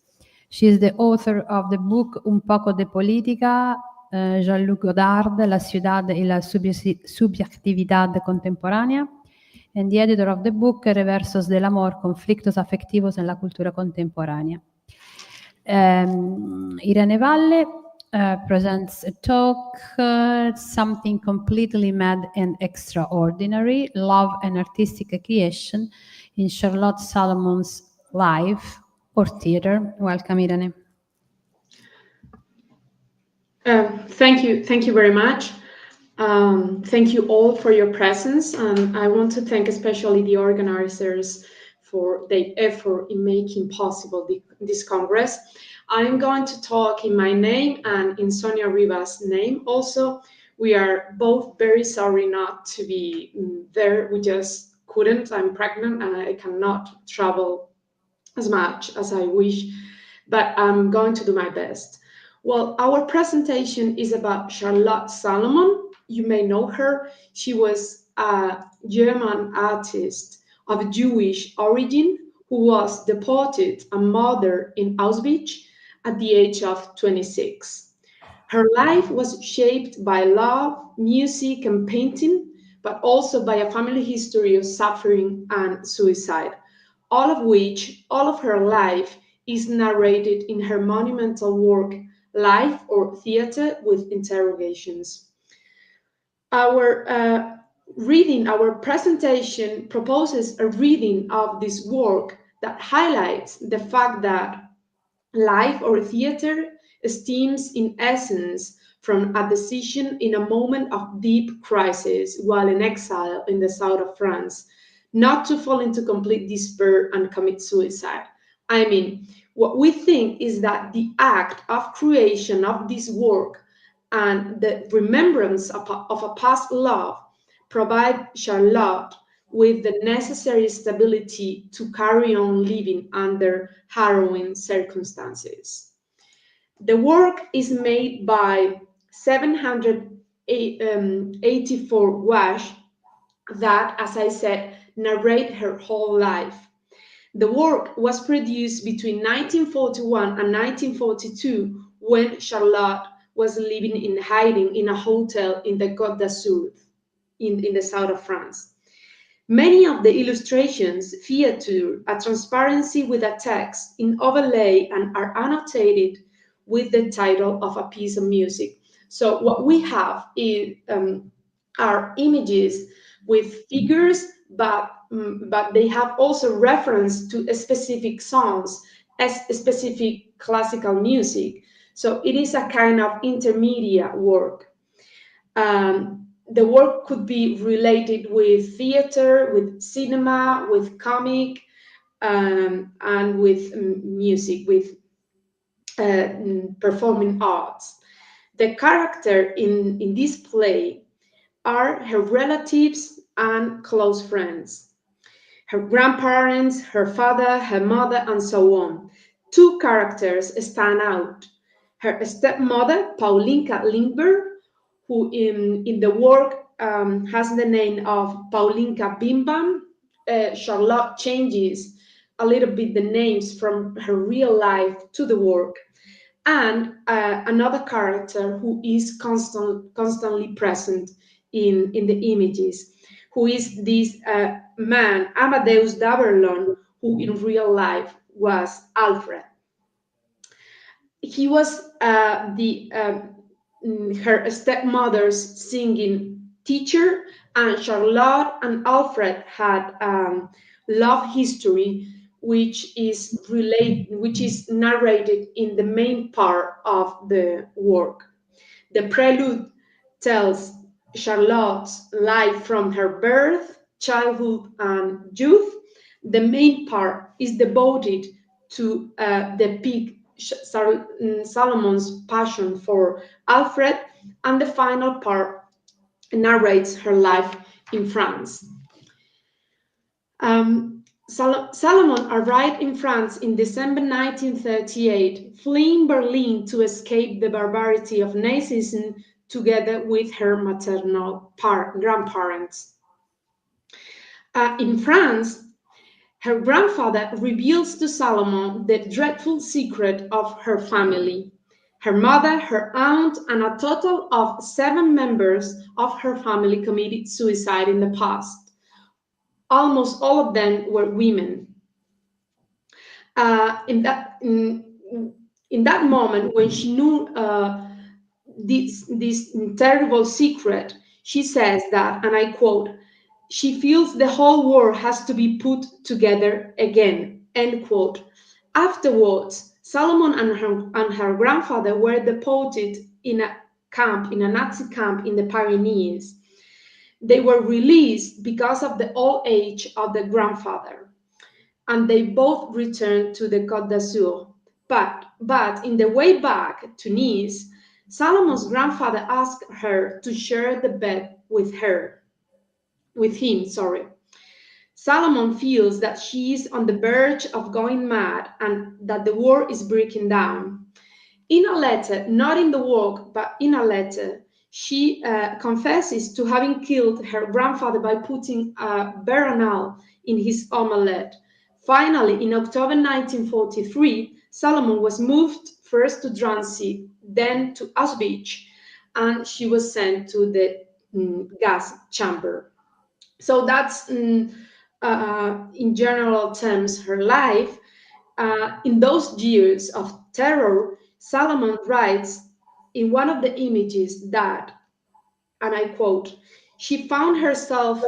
She is the author of the book Un poco de política, Jean-Luc Godard, La ciudad y la subjetividad contemporánea, and the editor of the book Reversos del Amor, Conflictos Afectivos en la Cultura Contemporánea. Irene Valle presents a talk, Something Completely Mad and Extraordinary, Love and Artistic Creation in Charlotte Salomon's Life or Theater. Welcome, Irene. Thank you very much. Thank you all for your presence, and I want to thank especially the organizers for their effort in making possible this Congress. I'm going to talk in my name and in Sonia Rivas' name also. We are both very sorry not to be there. We just couldn't. I'm pregnant and I cannot travel as much as I wish, but I'm going to do my best. Well, our presentation is about Charlotte Salomon. You may know her. She was a German artist of Jewish origin who was deported and murdered in Auschwitz at the age of 26. Her life was shaped by love, music, and painting, but also by a family history of suffering and suicide, all of her life is narrated in her monumental work, Life or Theater with Interrogations. Our presentation proposes a reading of this work that highlights the fact that life or theater stems in essence from a decision in a moment of deep crisis while in exile in the south of France, not to fall into complete despair and commit suicide. I mean, what we think is that the act of creation of this work and the remembrance of a past love provide Charlotte with the necessary stability to carry on living under harrowing circumstances. The work is made by 784 gouache that, as I said, narrate her whole life. The work was produced between 1941 and 1942 when Charlotte was living in hiding in a hotel in the Côte d'Azur in the south of France. Many of the illustrations feature a transparency with a text in overlay and are annotated with the title of a piece of music. So what we have is, are images with figures, but they have also reference to specific songs as specific classical music. So it is a kind of intermediate work. The work could be related with theater, with cinema, with comic, and with music, with performing arts. The character in this play are her relatives and close friends, her grandparents, her father, her mother, and so on. Two characters stand out. Her stepmother, Paulinka Lindbergh, who in the work has the name of Paulinka Bimbam. Charlotte changes a little bit the names from her real life to the work. And another character who is constantly present in the images, who is this man, Amadeus d'Aberlon, who in real life was Alfred. He was her stepmother's singing teacher, and Charlotte and Alfred had love history, which is narrated in the main part of the work. The prelude tells Charlotte's life from her birth, childhood, and youth. The main part is devoted to depict Salomon's passion for Alfred, and the final part narrates her life in France. Salomon arrived in France in December 1938, fleeing Berlin to escape the barbarity of Nazism together with her maternal grandparents. In France, her grandfather reveals to Salomon the dreadful secret of her family. Her mother, her aunt, and a total of 7 members of her family committed suicide in the past. almost all of them were women. In that moment, when she knew this terrible secret, she says that, and I quote, "She feels the whole world has to be put together again," end quote. Afterwards, Salomon and her grandfather were deported in a Nazi camp in the Pyrenees. They were released because of the old age of the grandfather, and they both returned to the Côte d'Azur. But in the way back to Nice, Salomon's grandfather asked her to share the bed with him. Salomon feels that she is on the verge of going mad and that the world is breaking down. In a letter, not in the work, but in a letter, she confesses to having killed her grandfather by putting a berenal in his omelette. Finally, in October 1943, Salomon was moved first to Drancy, then to Auschwitz, and she was sent to the gas chamber. So that's, in general terms, her life. In those years of terror, Salomon writes in one of the images that, and I quote, she found herself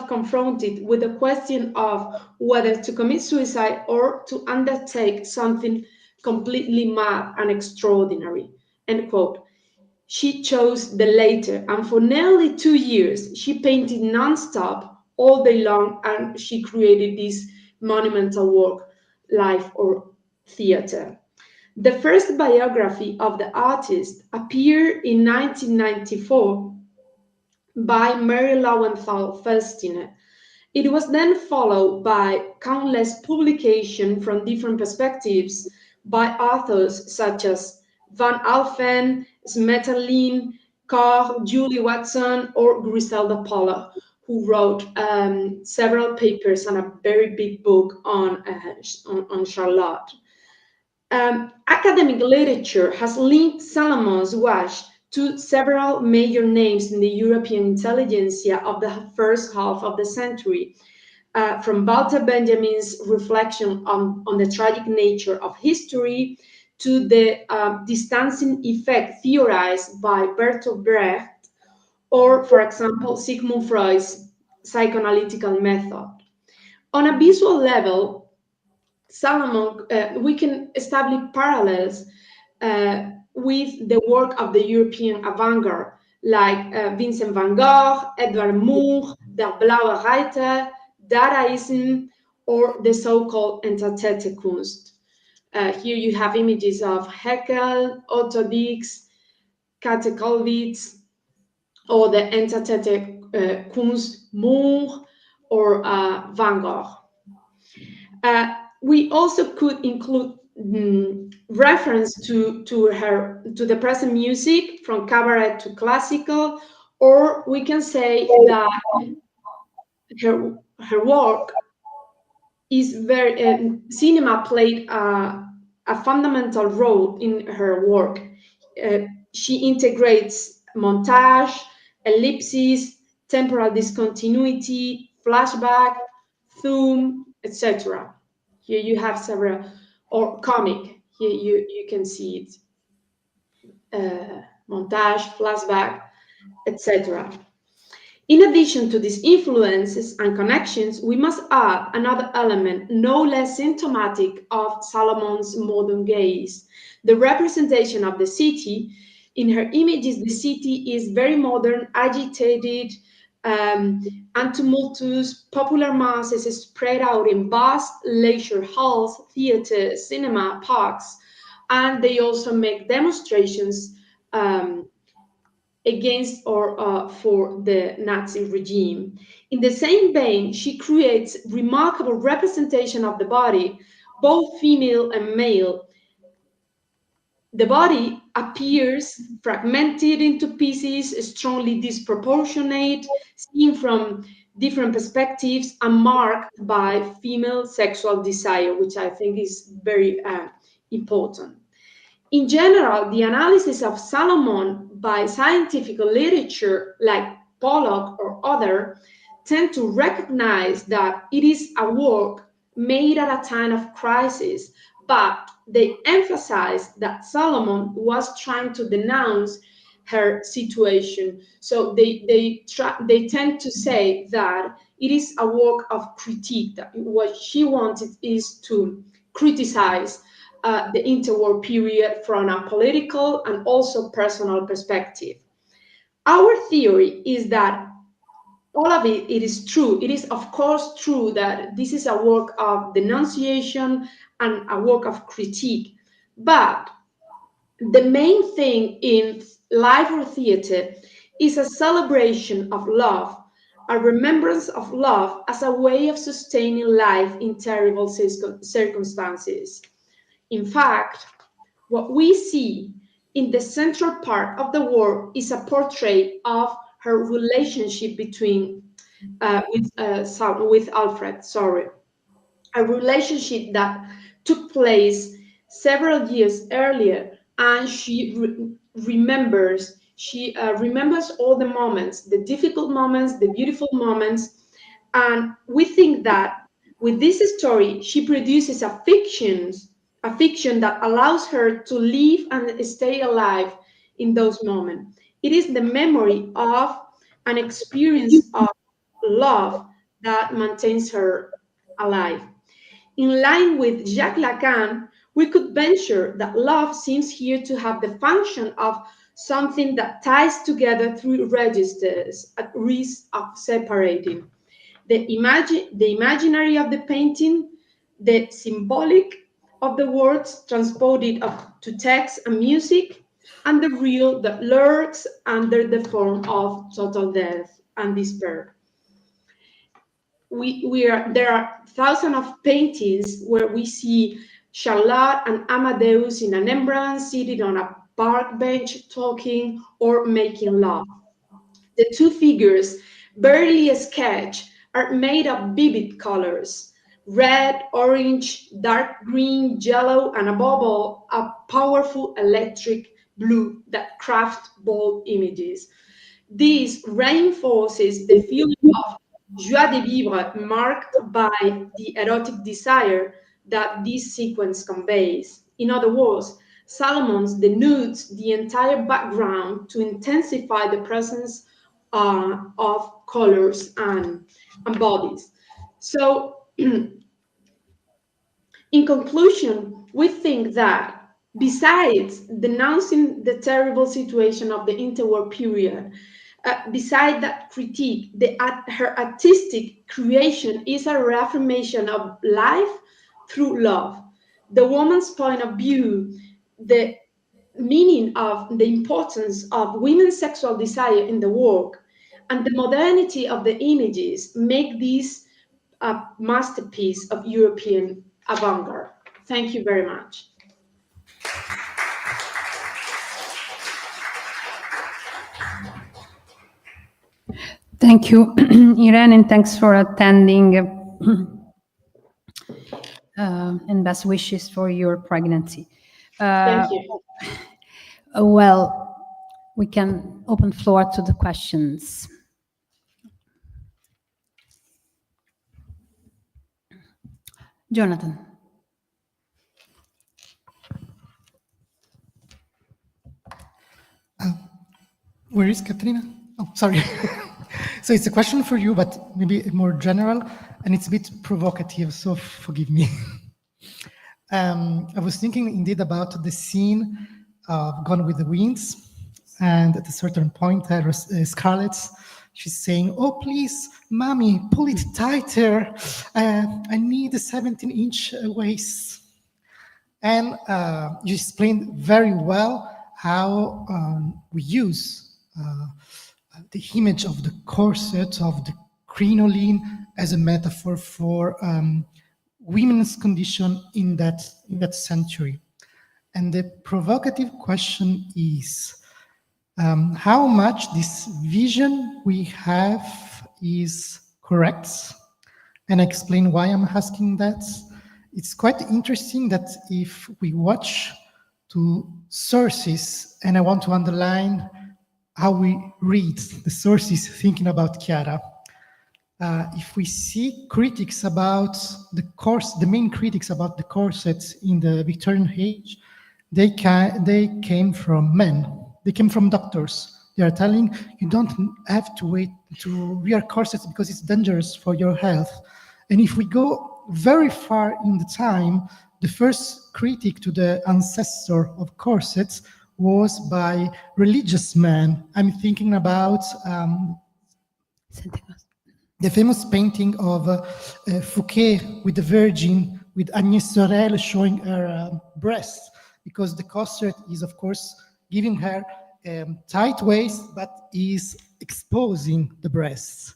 confronted with the question of whether to commit suicide or to undertake something completely mad and extraordinary, end quote. She chose the latter, and for nearly 2 years, she painted non-stop all day long, and she created this monumental work, Life or Theater. The first biography of the artist appeared in 1994 by Mary Lowenthal Felstiner. It was then followed by countless publications from different perspectives by authors such as Van Alphen, Smetterlin, Carr, Julie Watson, or Griselda Poller, who wrote several papers and a very big book on Charlotte. Academic literature has linked Salomon's wash to several major names in the European intelligentsia of the first half of the century, from Walter Benjamin's reflection on the tragic nature of history to the distancing effect theorized by Bertolt Brecht, or, for example, Sigmund Freud's psychoanalytical method. On a visual level, Salomon, we can establish parallels with the work of the European avant-garde, like Vincent van Gogh, Edvard Munch, Der Blaue Reiter, Dadaism, or the so-called Entartete Kunst. Here you have images of Haeckel, Otto Dix, Kate Kollwitz, or the Entartete Kunst, Munch, or Van Gogh. We also could include reference to the present music, from cabaret to classical, or we can say that her work is very cinema played a fundamental role in her work. She integrates montage, ellipses, temporal discontinuity, flashback, zoom, etc. Here you have several, or comic. Here you can see it. Montage, flashback, etc. In addition to these influences and connections, we must add another element no less symptomatic of Salomon's modern gaze: the representation of the city. In her images, the city is very modern, agitated, and tumultuous. Popular masses spread out in vast leisure halls, theaters, cinema, parks, and they also make demonstrations against or for the Nazi regime. In the same vein, she creates remarkable representation of the body, both female and male. The body appears fragmented into pieces, strongly disproportionate, seen from different perspectives, and marked by female sexual desire, which I think is very important. In general, the analysis of Salomon by scientific literature like Pollock or other, tend to recognize that it is a work made at a time of crisis, but they emphasize that Solomon was trying to denounce her situation. So they tend to say that it is a work of critique, that what she wanted is to criticize the interwar period from a political and also personal perspective. Our theory is that all of it is true. It is, of course, true that this is a work of denunciation and a work of critique. But the main thing in life or theater is a celebration of love, a remembrance of love as a way of sustaining life in terrible circumstances. In fact, what we see in the central part of the work is a portrait of her relationship with Alfred. Sorry, a relationship that took place several years earlier, and she remembers all the moments, the difficult moments, the beautiful moments, and we think that with this story she produces a fiction that allows her to live and stay alive in those moments. It is the memory of an experience of love that maintains her alive. In line with Jacques Lacan, we could venture that love seems here to have the function of something that ties together through registers at risk of separating. The imaginary of the painting, the symbolic of the words transported up to text and music, and the real that lurks under the form of total death and despair. There are thousands of paintings where we see Charlotte and Amadeus in an embrace, seated on a park bench, talking or making love. The two figures, barely sketched, are made of vivid colors: red, orange, dark green, yellow, and above all, a powerful electric blue that crafts bold images. This reinforces the feeling of joie de vivre marked by the erotic desire that this sequence conveys. In other words, Solomon's denudes the entire background to intensify the presence of colors and bodies. So, in conclusion, we think that besides denouncing the terrible situation of the interwar period, beside that critique, her artistic creation is a reaffirmation of life through love. The woman's point of view, the meaning of the importance of women's sexual desire in the work, and the modernity of the images make this a masterpiece of European avant-garde. Thank you very much. Thank you, Irene, and thanks for attending. And best wishes for your pregnancy. Thank you. Well, we can open floor to the questions. Jonathan. Where is Katrina? Oh, sorry. So it's a question for you, but maybe more general, and it's a bit provocative, so forgive me. I was thinking indeed about the scene of Gone with the Winds, and at a certain point, Scarlett, she's saying, "Oh, please, mommy, pull it tighter. I need a 17-inch waist." And you explained very well how we use the image of the corset, of the crinoline, as a metaphor for women's condition in that century. And the provocative question is how much this vision we have is correct. And I explain why I'm asking that. It's quite interesting that if we watch to sources, and I want to underline how we read the sources thinking about Chiara. If we see critics about the main critics about the corsets in the Victorian age, they came from men. They came from doctors. They are telling you don't have to wait to wear corsets because it's dangerous for your health. And if we go very far in the time, the first critic to the ancestor of corsets was by religious men. I'm thinking about the famous painting of Fouquet with the Virgin, with Agnès Sorel showing her breasts, because the corset is, of course, giving her tight waist, but is exposing the breasts.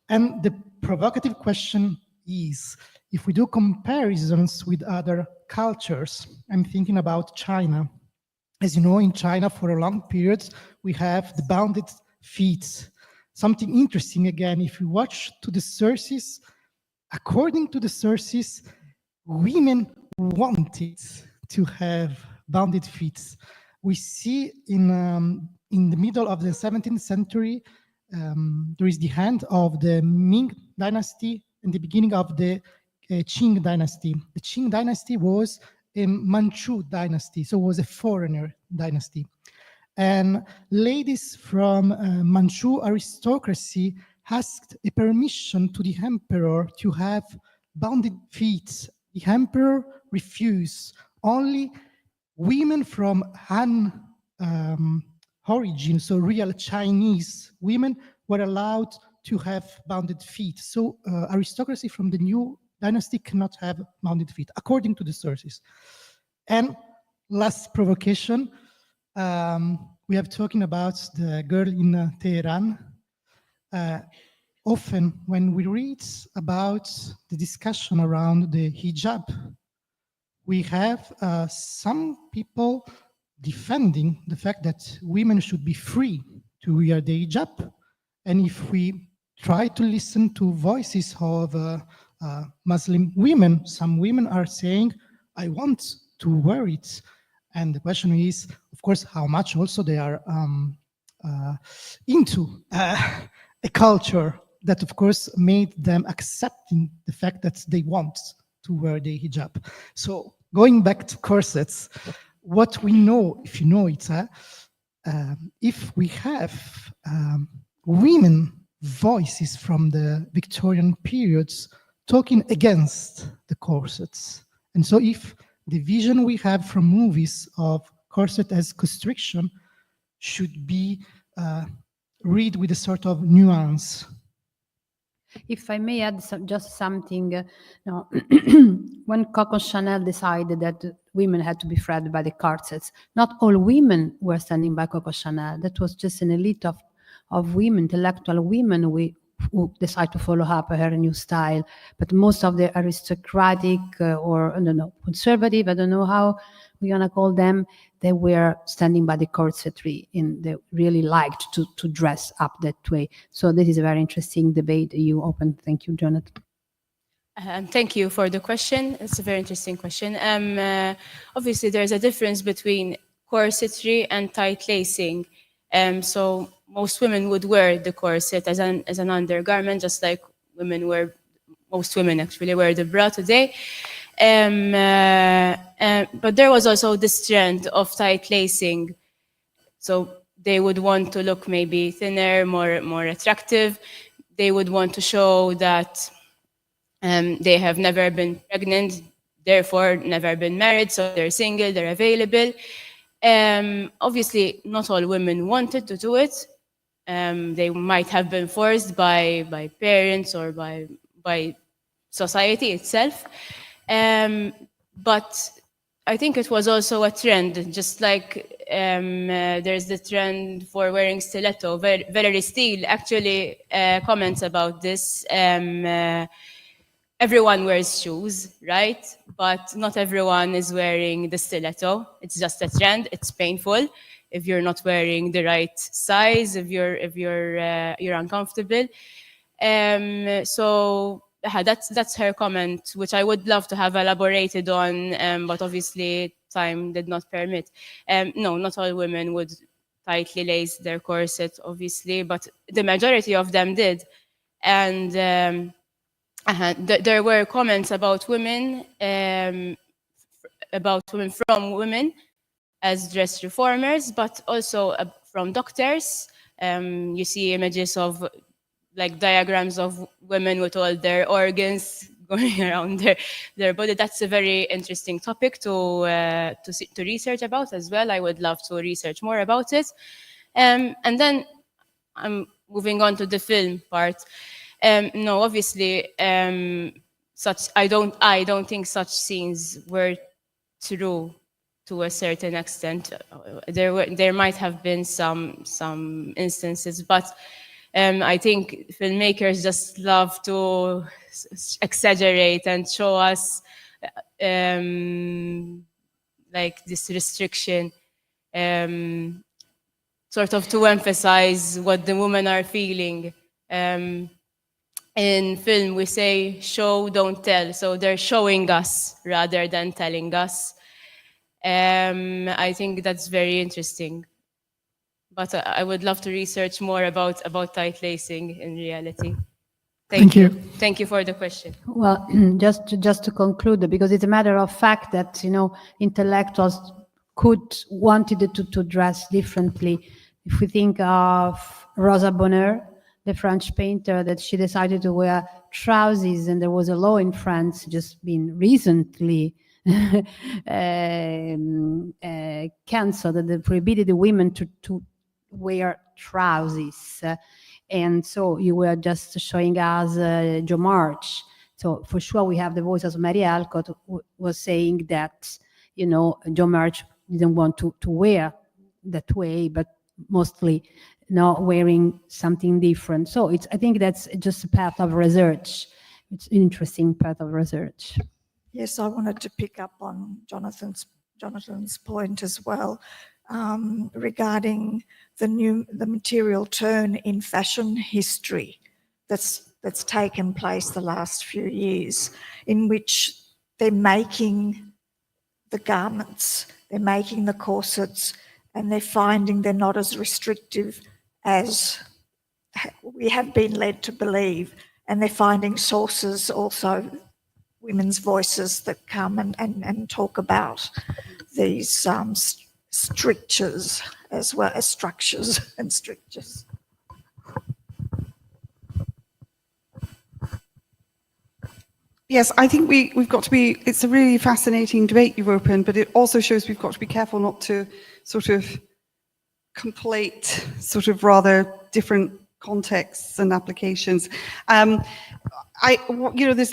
And the provocative question is, if we do comparisons with other cultures, I'm thinking about China. As you know, in China, for a long period, we have the bounded feet. Something interesting, again, if you watch to the sources, according to the sources, women wanted to have bounded feet. We see in the middle of the 17th century, there is the end of the Ming dynasty and the beginning of the Qing dynasty. The Qing dynasty was a Manchu dynasty, so it was a foreigner dynasty. And ladies from Manchu aristocracy asked a permission to the emperor to have bounded feet. The emperor refused. Only women from Han origin, so real Chinese women, were allowed to have bounded feet. So aristocracy from the new dynasty cannot have bounded feet, according to the sources. And last provocation, we have talking about the girl in Tehran. Often when we read about the discussion around the hijab, we have some people defending the fact that women should be free to wear the hijab. And if we try to listen to voices of Muslim women, some women are saying, I want to wear it. And the question is, of course, how much also they are into a culture that, of course, made them accepting the fact that they want to wear the hijab. So going back to corsets, what we know, if you know it, if we have women voices from the Victorian periods talking against the corsets, and so if the vision we have from movies of corset as constriction should be read with a sort of nuance. If I may add just something, when Coco Chanel decided that women had to be freed by the corsets, not all women were standing by Coco Chanel. That was just an elite of women, intellectual women, who decide to follow up her new style. But most of the aristocratic or, I don't know, conservative, I don't know how we're going to call them, they were standing by the corsetry and they really liked to dress up that way. So this is a very interesting debate you opened. Thank you, Jonathan. Thank you for the question. It's a very interesting question. Obviously, there's a difference between corsetry and tight lacing. So most women would wear the corset as an undergarment, just like most women actually wear the bra today. But there was also this trend of tight lacing. So they would want to look maybe thinner, more attractive. They would want to show that they have never been pregnant, therefore never been married, so they're single, they're available. Obviously, not all women wanted to do it. They might have been forced by parents or by society itself. But I think it was also a trend, just like there's the trend for wearing stiletto. Valerie Steele actually comments about this. Everyone wears shoes, right? But not everyone is wearing the stiletto. It's just a trend. It's painful if you're not wearing the right size, if you're uncomfortable. So that's her comment, which I would love to have elaborated on, but obviously time did not permit. No, not all women would tightly laced their corset, obviously, but the majority of them did. And there were comments about women, from women as dress reformers, but also from doctors. You see images of like diagrams of women with all their organs going around their body. That's a very interesting topic to research about as well. I would love to research more about it. And then I'm moving on to the film part. No, obviously, I don't think such scenes were true to a certain extent. There might have been some instances, but I think filmmakers just love to exaggerate and show us like this restriction, sort of to emphasize what the women are feeling. In film, we say show, don't tell. So they're showing us rather than telling us. I think that's very interesting. But I would love to research more about tight lacing in reality. Thank you. Thank you for the question. Well, just to conclude, because it's a matter of fact that, intellectuals wanted to dress differently. If we think of Rosa Bonheur, the French painter, that she decided to wear trousers, and there was a law in France just been recently cancelled that prohibited the women to wear trousers. And so you were just showing us Jo March. So for sure we have the voice of Mary Alcott, who was saying that, Jo March didn't want to wear that way, but mostly not wearing something different. So I think that's just a path of research. It's an interesting path of research. Yes, I wanted to pick up on Jonathan's point as well, regarding the material turn in fashion history that's taken place the last few years, in which they're making the garments, they're making the corsets, and they're finding they're not as restrictive as we have been led to believe. And they're finding sources also, women's voices that come and talk about these strictures as well as structures and strictures. Yes, I think we've got to be, it's a really fascinating debate you've opened, but it also shows we've got to be careful not to sort of conflate sort of rather different contexts and applications. There's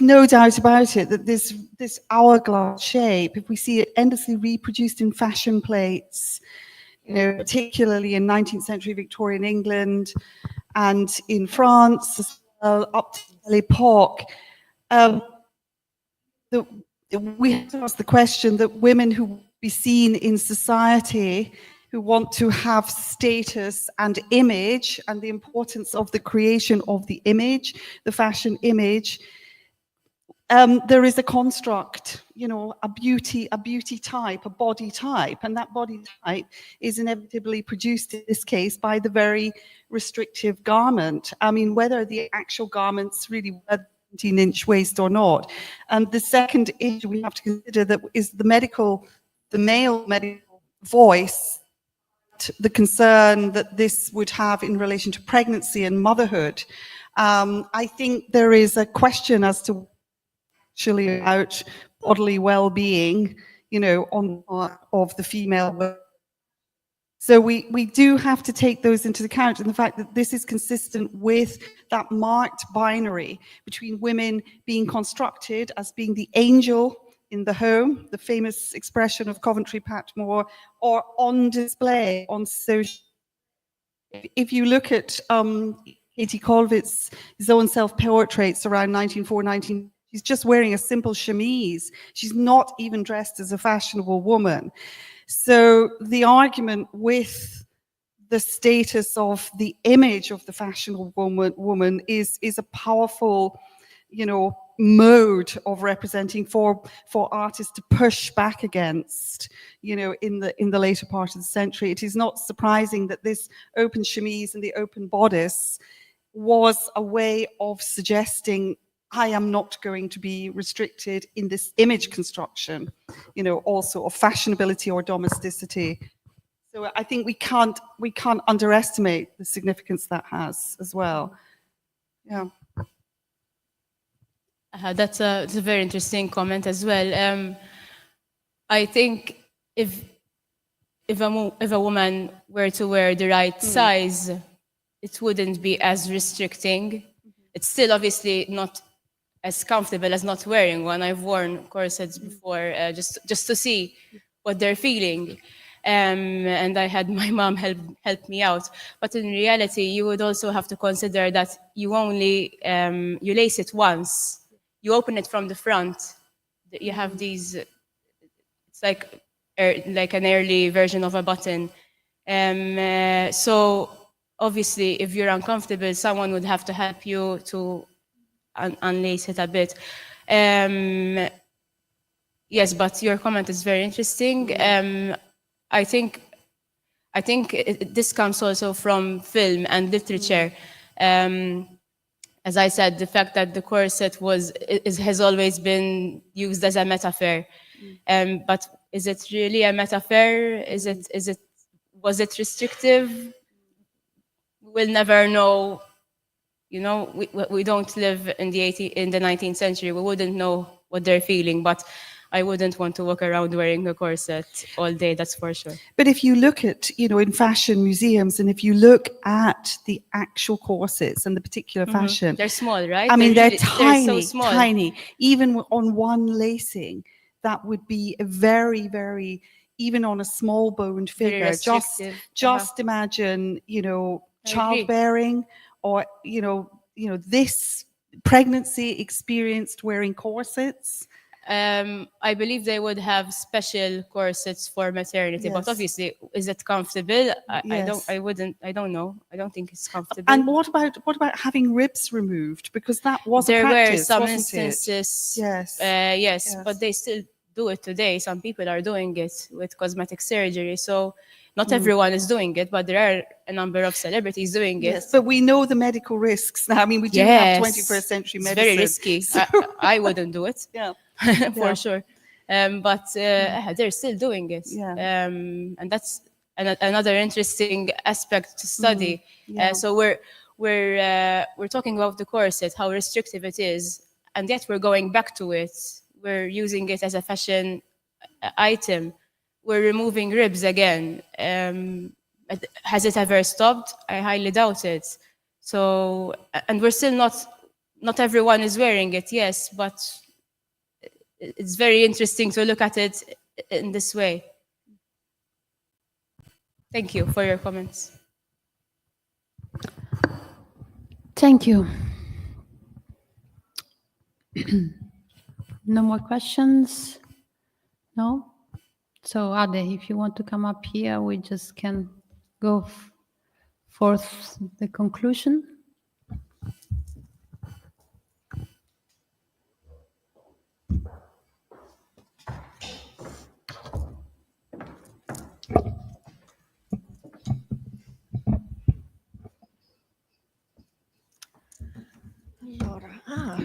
no doubt about it that this hourglass shape, if we see it endlessly reproduced in fashion plates, particularly in 19th century Victorian England and in France as well, up to l'époque, we have to ask the question that women who be seen in society, who want to have status and image, and the importance of the creation of the image, the fashion image, there is a construct, a beauty type, a body type, and that body type is inevitably produced in this case by the very restrictive garment. I mean, whether the actual garments really were 17-inch waist or not. And the second issue we have to consider that is the male medical voice, the concern that this would have in relation to pregnancy and motherhood. I think there is a question as to actually about bodily well-being, on the part of the female. So we do have to take those into account, and the fact that this is consistent with that marked binary between women being constructed as being the angel in the home, the famous expression of Coventry Patmore, or on display on social. If you look at Katie Colvitt's own self-portraits around 1904, she's just wearing a simple chemise. She's not even dressed as a fashionable woman. So the argument with the status of the image of the fashionable woman is a powerful, mode of representing for artists to push back against, you know, in the later part of the century. It is not surprising that this open chemise and the open bodice was a way of suggesting, I am not going to be restricted in this image construction, you know, also of fashionability or domesticity. So I think we can't underestimate the significance that has as well. Yeah. That's a very interesting comment as well. I think if a woman were to wear the right size, it wouldn't be as restricting. It's still obviously not as comfortable as not wearing one. I've worn corsets before just to see what they're feeling. And I had my mom help me out. But in reality, you would also have to consider that you only, you lace it once. You open it from the front. You have these, it's like an early version of a button. So obviously, if you're uncomfortable, someone would have to help you to unlace it a bit. Yes, but your comment is very interesting. I think this comes also from film and literature. As I said, the fact that the corset has always been used as a metaphor. But is it really a metaphor? Was it restrictive? We'll never know. You know, we don't live in the 19th century. We wouldn't know what they're feeling, but I wouldn't want to walk around wearing a corset all day, that's for sure. But if you look at, you know, in fashion museums, and if you look at the actual corsets and the particular fashion, they're small, right? I mean, they're tiny, tiny, so small. tiny. Even on one lacing, that would be a very, very, even on a small boned Very figure. restrictive. Just imagine, you know, I agree. childbearing, or you know, this pregnancy experienced wearing corsets. I believe they would have special corsets for maternity, but Yes. obviously, is it comfortable? Yes. I don't know. I don't think it's comfortable. And what about having ribs removed? Because that was There a were practice, some wasn't instances, it? Yes. yes, Yes. but they still do it today. Some people are doing it with cosmetic surgery. So not everyone is doing it, but there are a number of celebrities doing it. Yes, but we know the medical risks now. I mean, we do have 21st century it's medicine. very risky. So- I wouldn't do it. Yeah. For Yeah. sure. But they're still doing it. Yeah. And that's another interesting aspect to study. Yeah. So we're talking about the corset, how restrictive it is, and yet we're going back to it. We're using it as a fashion item. We're removing ribs again. Has it ever stopped? I highly doubt it. So, and we're still not everyone is wearing it, yes, but it's very interesting to look at it in this way. Thank you for your comments. Thank you. No more questions? No? So Ade, if you want to come up here, we just can go forth the conclusion.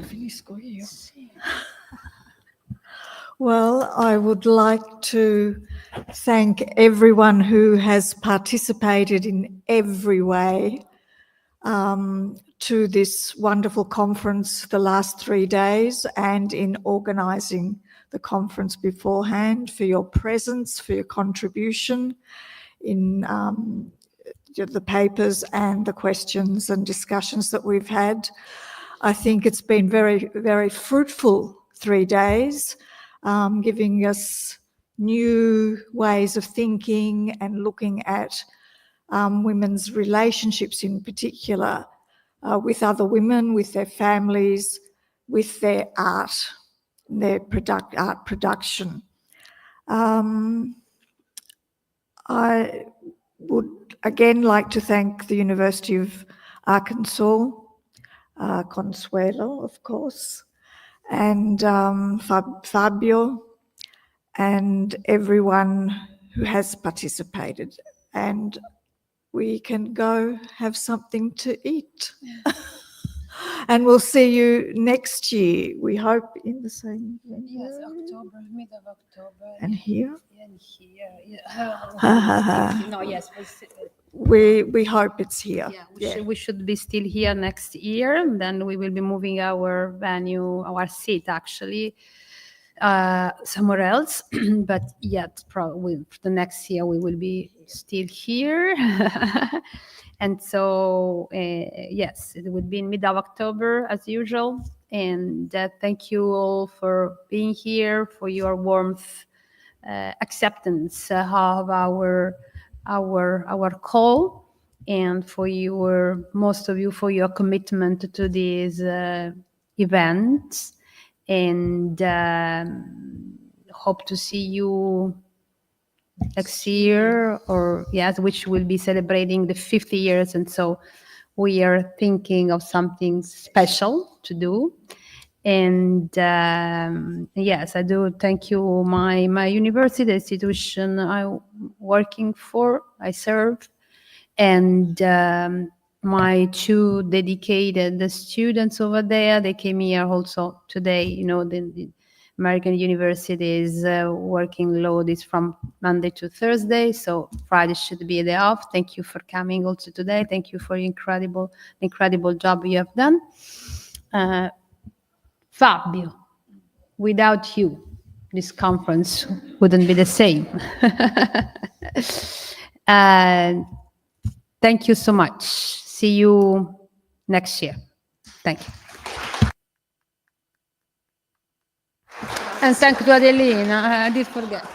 Finisco io. Well, I would like to thank everyone who has participated in every way to this wonderful conference the last 3 days, and in organising the conference beforehand, for your presence, for your contribution in the papers and the questions and discussions that we've had. I think it's been very, very fruitful 3 days, giving us new ways of thinking and looking at women's relationships in particular with other women, with their families, with their art, their art production. I would again like to thank the University of Arkansas, Consuelo, of course, and Fabio, and everyone who has participated. And we can go have something to eat. And we'll see you next year, we hope, in the same venue. Yes, October, mid of October. And here? And here. Yeah. No, yes. We hope it's here. Yeah, we should be still here next year. And then we will be moving our venue, our seat actually, somewhere else. But yet, probably the next year we will be still here. And so, yes, it would be in mid of October as usual. And thank you all for being here, for your warmth, acceptance of our call, and for most of you, for your commitment to these events. And hope to see you next year, or yes, which will be celebrating the 50 years. And so we are thinking of something special to do. And yes, I do thank you, my university, the institution I'm working for, I serve, and my two dedicated students over there. They came here also today. You know, the American University is working load is from Monday to Thursday, so Friday should be a day off. Thank you for coming also today. Thank you for your incredible job you have done. Fabio, without you, this conference wouldn't be the same. Thank you so much. See you next year. Thank you. And thank you, Adelina. I did forget.